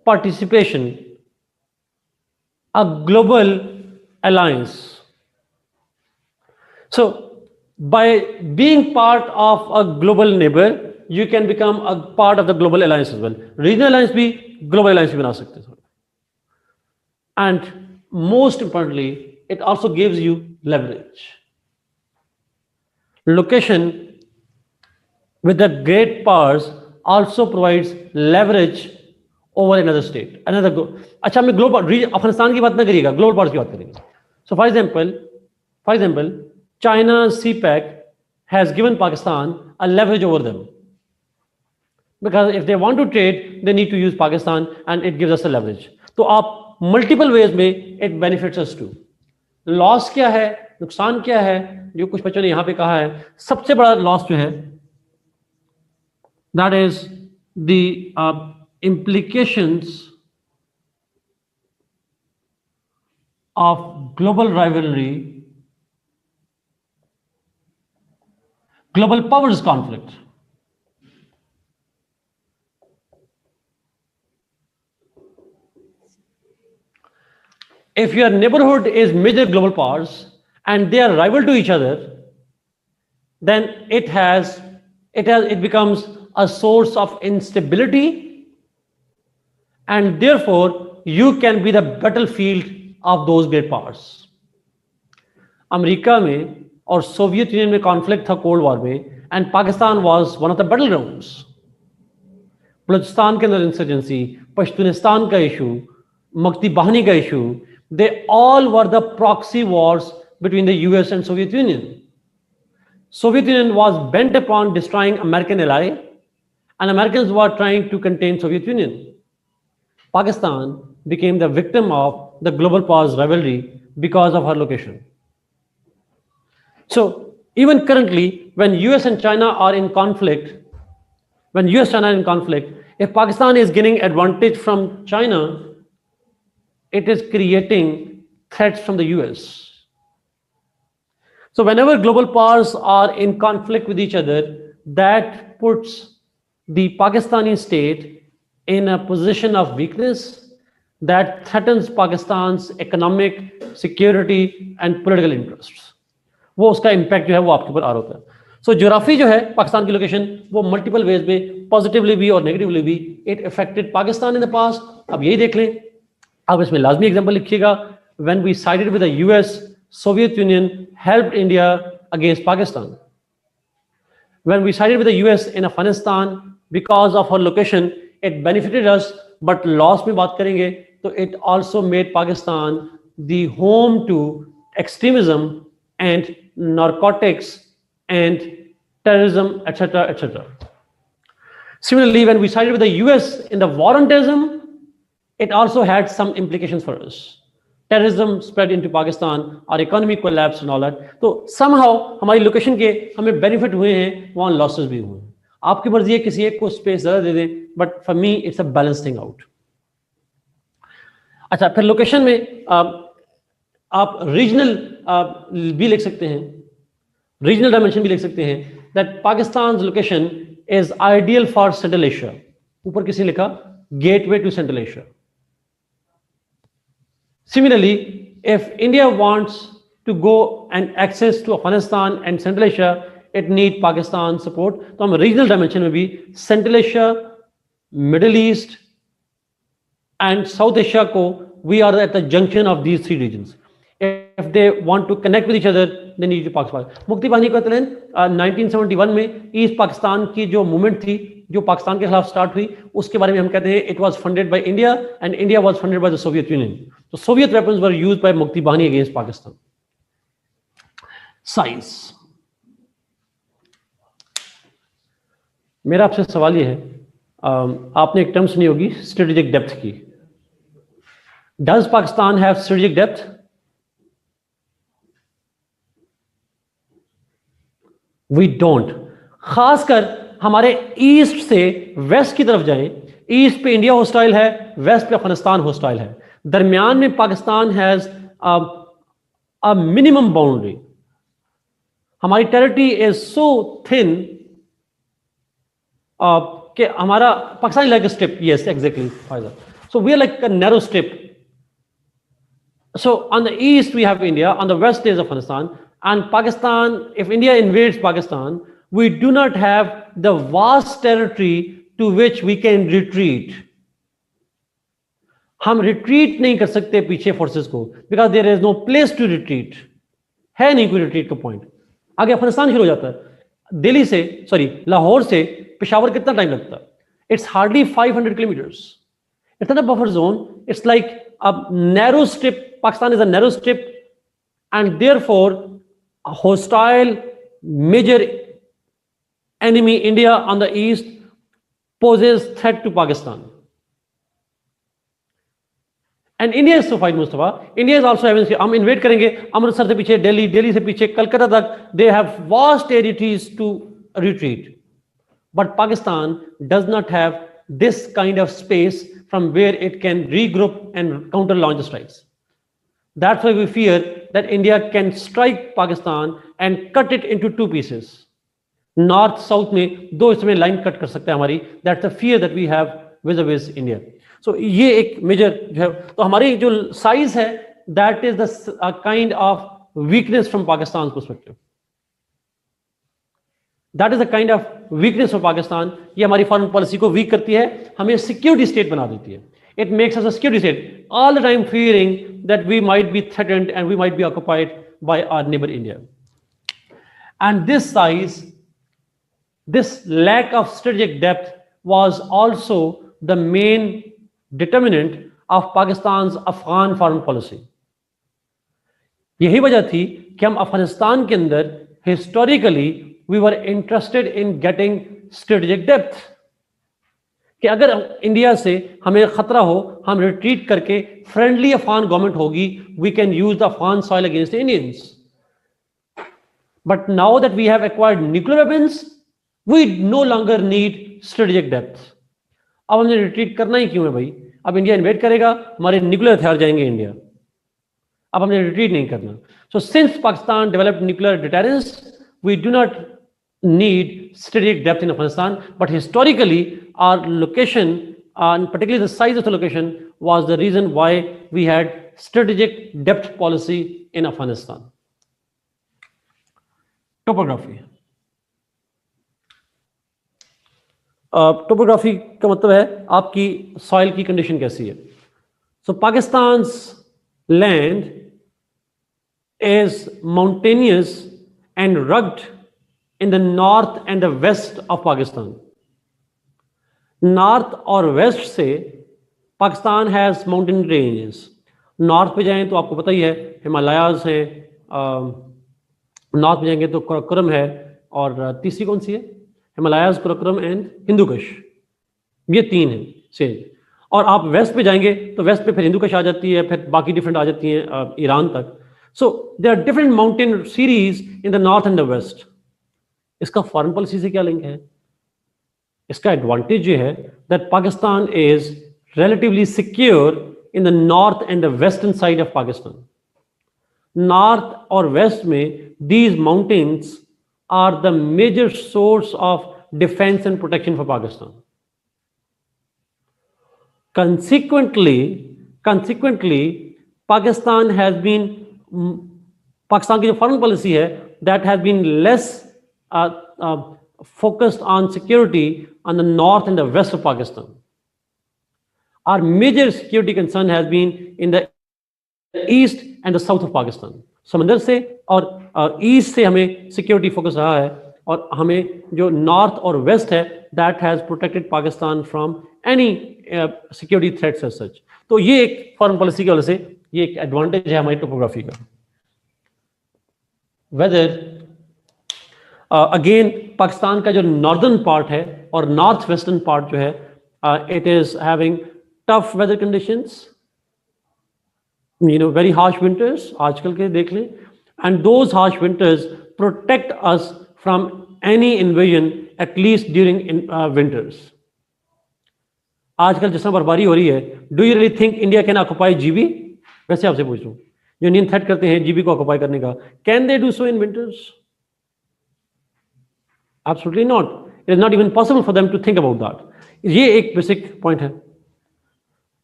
Speaker 1: participation, a global alliance. So, by being part of a global neighbor, you can become a part of the global alliance as well. Regional alliance भी global alliance भी बना सकते हैं. And most importantly, it also gives you leverage. Location with the great powers also provides leverage over another state. अच्छा, मैं global Afghanistan की बात ना करिएगा, global powers की बात करेंगे. So for example, China's CPEC has given Pakistan a leverage over them. Because if they want to trade, they need to use Pakistan, and it gives us a leverage. तो आप multiple ways में it benefits us too. Loss क्या है, नुकसान क्या है, जो कुछ बच्चों ने यहां पे कहा है. सबसे बड़ा लॉस जो है, that is the implications of global rivalry, global powers conflict. If your neighborhood is major global powers and they are rival to each other, then it becomes a source of instability, and therefore you can be the battlefield of those great powers. America में और Soviet union में conflict था cold war में, and Pakistan was one of the battle grounds. Balochistan के अंदर insurgency, Pashtunistan का issue, मक्ती बहानी का issue, they all were the proxy wars between the US and Soviet Union. Soviet Union was bent upon destroying American ally, and Americans were trying to contain Soviet Union. Pakistan became the victim of the global powers rivalry because of her location. So even currently, when US and China are in conflict, if Pakistan is gaining advantage from China, it is creating threats from the US. So whenever global powers are in conflict with each other, that puts the Pakistani state in a position of weakness that threatens Pakistan's economic, security and political interests. वो उसका impact जो है वो आपके ऊपर आ रहा होता है. So ज्योग्राफी जो है पाकिस्तान की लोकेशन, वो मल्टीपल वेज में पॉजिटिवली भी और नेगेटिवली भी it affected Pakistan in the past. अब यही देख लें, आप इसमें लाजमी एग्जांपल लिखिएगा. When we sided with the US, Soviet Union helped India against Pakistan. When we sided with the US in Afghanistan, because of our location, it benefited us, but loss में बात करेंगे तो it also made Pakistan the home to extremism and narcotics and terrorism, etc., etc. Similarly, when we sided with the US in the war on terrorism, it also had some implications for us. Terrorism spread into Pakistan, our economy collapsed and all that. तो somehow हमारी location के हमें benefit हुए हैं, वहाँ losses भी हुए हैं. आपकी मर्जी है किसी एक को स्पेस ज्यादा दे दें, but for me it's a balancing out. अच्छा, फिर लोकेशन में आप रीजनल भी लिख सकते हैं, रीजनल डायमेंशन भी लिख सकते हैं. That Pakistan location is ideal for Central Asia. ऊपर किसी लिखा gateway to Central Asia. Similarly, if India wants to go and access to Afghanistan and Central Asia, it need Pakistan support. तो हम regional dimension में भी Central Asia, Middle East and South Asia को we are at the junction of these three regions. If they want to connect with each other, they need to Pakistan. मुक्ति बाहिनी का तलन 1971 में east Pakistan की जो movement थी, जो पाकिस्तान के खिलाफ स्टार्ट हुई, उसके बारे में हम कहते हैं it was funded by India and India was funded by the Soviet Union. तो Soviet weapons were used by Mukti Bahini against Pakistan. Science. मेरा आपसे सवाल ये है, आपने एक टर्म सुनी होगी स्ट्रेटेजिक डेप्थ की. Does Pakistan have strategic depth? We don't. खासकर हमारे ईस्ट से वेस्ट की तरफ जाएं, ईस्ट पे इंडिया हॉस्टाइल है, वेस्ट पे अफगानिस्तान हॉस्टाइल है, दरमियान में Pakistan has a minimum boundary. हमारी टेरिटरी इज सो थिन कि हमारा Pakistan like strip. Yes exactly फाइजर. So we are like a narrow strip. So on the east we have India, on the west is Afghanistan, and Pakistan, if India invades Pakistan, we do not have the vast territory to which we can retreat. हम retreat नहीं कर सकते पीछे forces को, because there is no place to retreat. है नहीं कोई retreat का पॉइंट. आगे अफगानिस्तान शुरू हो जाता है. दिल्ली से लाहौर से पेशावर कितना टाइम लगता है? It's hardly 500 kilometres. It's not a buffer zone. It's like a narrow strip. Pakistan is a narrow strip, and therefore a hostile major enemy India on the east poses threat to Pakistan. And India is so fine, Mustafa. India is also having, हम invade करेंगे अमृतसर से पीछे दिल्ली, दिल्ली से पीछे कलकत्ता तक. They have vast territories to retreat, but Pakistan does not have this kind of space from where it can regroup and counter launch strikes. That's why we fear that India can strike Pakistan and cut it into two pieces. North South में दो इसमें line cut कर सकते हैं हमारी. That's the fear that we have vis-a-vis India. So ये एक major जो है, तो हमारी जो साइज है that is the kind of weakness from Pakistan's perspective. That is the kind of weakness of Pakistan. ये हमारी फॉरेन पॉलिसी को वीक करती है, हमें सिक्योरिटी स्टेट बना देती है. It makes us a security state, all the time fearing that we might be threatened and we might be occupied by our neighbor India. And this size, this lack of strategic depth was also the main determinant of Pakistan's Afghan foreign policy. यही वजह थी कि हम अफगानिस्तान के अंदर historically we were interested in getting strategic depth. कि अगर India से हमें खतरा हो, हम रिट्रीट करके फ्रेंडली अफगान गवर्नमेंट होगी, we can use the Afghan soil against the Indians. But now that we have acquired nuclear weapons, we no longer need strategic depth. अब हमने रिट्रीट करना ही क्यों है भाई? अब इंडिया इन्वेड करेगा, हमारे न्यूक्लियर हथियार जाएंगे इंडिया. अब हमने रिट्रीट नहीं करना. So since Pakistan developed nuclear deterrence, we do not need strategic depth in Afghanistan, but historically our location and particularly the size of the location was the reason why we had strategic depth policy in Afghanistan. Topography. Topography का मतलब है आपकी soil की condition कैसी है. So Pakistan's land is mountainous and rugged in the north and the west of Pakistan. North और west से Pakistan has mountain ranges. North पे जाएं तो आपको पता ही है हिमालयाज हैं, नॉर्थ में जाएंगे तो कराकोरम है, और तीसरी कौन सी है? हिमालयाज, कराकोरम एंड हिंदुकुश. ये तीन हैं सेम. और आप वेस्ट पे जाएंगे तो वेस्ट पे फिर हिंदुकुश आ जाती है, फिर बाकी डिफरेंट आ जाती हैं ईरान तक. So there are different mountain series in the north and the west. इसका फॉरेन पॉलिसी से क्या लिंक है? इसका एडवांटेज ये है that Pakistan is relatively secure in the north and the western side of Pakistan. North और वेस्ट में these mountains are the major source of defence and protection for Pakistan. consequently Pakistan की जो फॉरेन पॉलिसी है that has been less focused on security on the north and the west of Pakistan. Our major security concern has been in the east and the south of Pakistan. समंदर से और east से हमें security focus रहा है, और हमें जो नॉर्थ और वेस्ट है that has protected Pakistan from any security threats as such. तो ये एक फॉरेन पॉलिसी की वजह से ये एक एडवांटेज है हमारी टोपोग्राफी का. वेदर अगेन पाकिस्तान का जो नॉर्दर्न पार्ट है और नॉर्थ वेस्टर्न पार्ट जो है It is having tough weather conditions, very harsh winters, आजकल के देख लें, and those harsh winters protect us from any invasion, at least during winters. आजकल जिस तरह बर्फबारी हो रही है, do you really think India can occupy GB? वैसे आपसे पूछ रहा हूँ, जो इंडियन थ्रेट करते हैं GB को ऑक्यूपाई करने का, can they do so in winters? Absolutely not. It is not even possible for them to think about that. ये एक बेसिक पॉइंट है.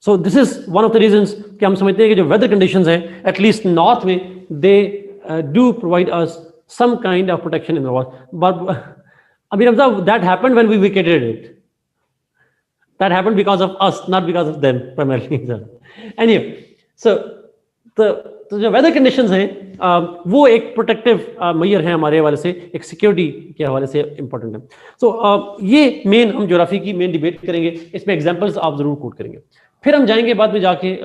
Speaker 1: So this is one of the reasons कि हम समझते हैं कि जो weather conditions हैं, at least north में, they do provide us some kind of protection in the war. But I mean, that happened when we vacated it. That happened because of us, not because of them primarily. Anyway, so तो जो weather conditions हैं वो एक protective major है हमारे हवाले से, एक सिक्योरिटी के हवाले से इंपॉर्टेंट है. सो ये मेन हम ज्योग्राफी की मेन डिबेट करेंगे, इसमें एग्जांपल्स आप जरूर कोट करेंगे. फिर हम जाएंगे बाद में जाके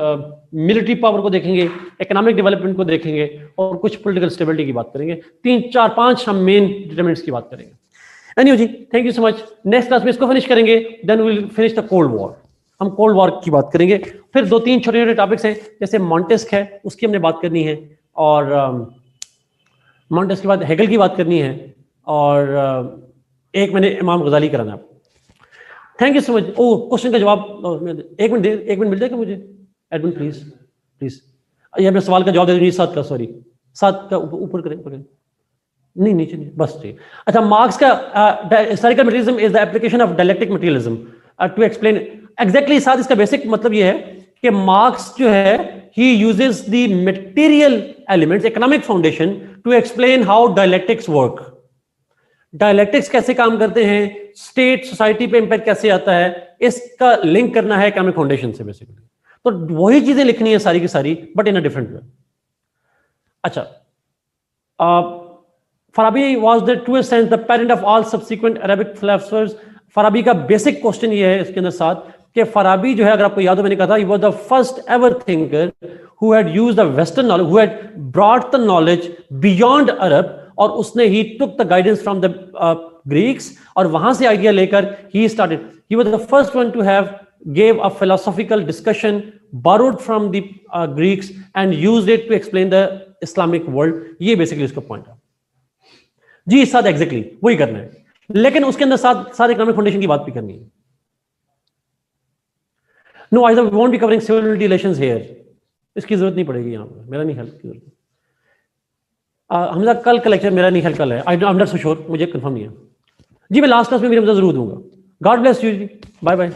Speaker 1: मिलिट्री पावर को देखेंगे, इकोनॉमिक डेवलपमेंट को देखेंगे और कुछ पॉलिटिकल स्टेबिलिटी की बात करेंगे. 3, 4, 5 हम मेन डिटरमिनेंट्स की बात करेंगे. एनीवे जी, thank you so much. Next class में इसको फिनिश करेंगे, then we will finish the cold war. हम कोल्ड वॉर की बात करेंगे. फिर 2-3 छोटे छोटे टॉपिक्स हैं, जैसे मॉन्टेस्क है, उसकी हमने बात करनी है, और मॉन्टेस्क के बाद हेगल की बात करनी है, और एक मैंने इमाम गजाली कराना है. Thank you so much. Oh, question का जवाब एक मिनट मिल जाएगा मुझे एडमिन, प्लीज. ये मैं सवाल का जवाब दे दूंगी. 7 का, सॉरी 7 का ऊपर करें. नहीं, नीचे नहीं, बस ठीक. अच्छा, मार्क्स का historical materialism is the application of dialectic materialism to explain exactly. साथ इसका बेसिक मतलब ये है कि मार्क्स जो है he uses the material elements, economic foundation, to explain how dialectics work. Dialectics कैसे काम करते हैं, स्टेट सोसाइटी पे इंपैक्ट कैसे आता है, इसका लिंक करना है इकोनॉमिक फाउंडेशन से बेसिकली. तो वही चीजें लिखनी है सारी की सारी, but in a different way. अच्छा, Farabi was the truest sense the parent of all subsequent Arabic philosophers. Farabi का बेसिक क्वेश्चन ये है इसके अंदर साथ कि फराबी जो है, अगर आपको याद हो मैंने कहा था, he was the first ever thinker who had used the western knowledge, who had brought the knowledge beyond Arab, और उसने ही took the guidance from the Greeks, और वहां से आइडिया लेकर he started. He was the first one to have gave a philosophical discussion borrowed from the Greeks and used it to explain the Islamic world. ये basically इसका point है जी. साथ exactly वही करना है, लेकिन उसके अंदर साथ इकोनॉमिक फाउंडेशन की बात भी करनी है. No, I won't be covering civil relations here. इसकी जरूरत नहीं पड़ेगी यहाँ पर, मेरा नहीं हेल्प की जरूरत. हमजा कल का लेक्चर मेरा नहीं हेल्प कल है, I am not so sure, मुझे कंफर्म नहीं है जी. मैं लास्ट क्लास में मेरी मदद जरूर दूंगा. गॉड ब्लेस यू जी, बाय बाय.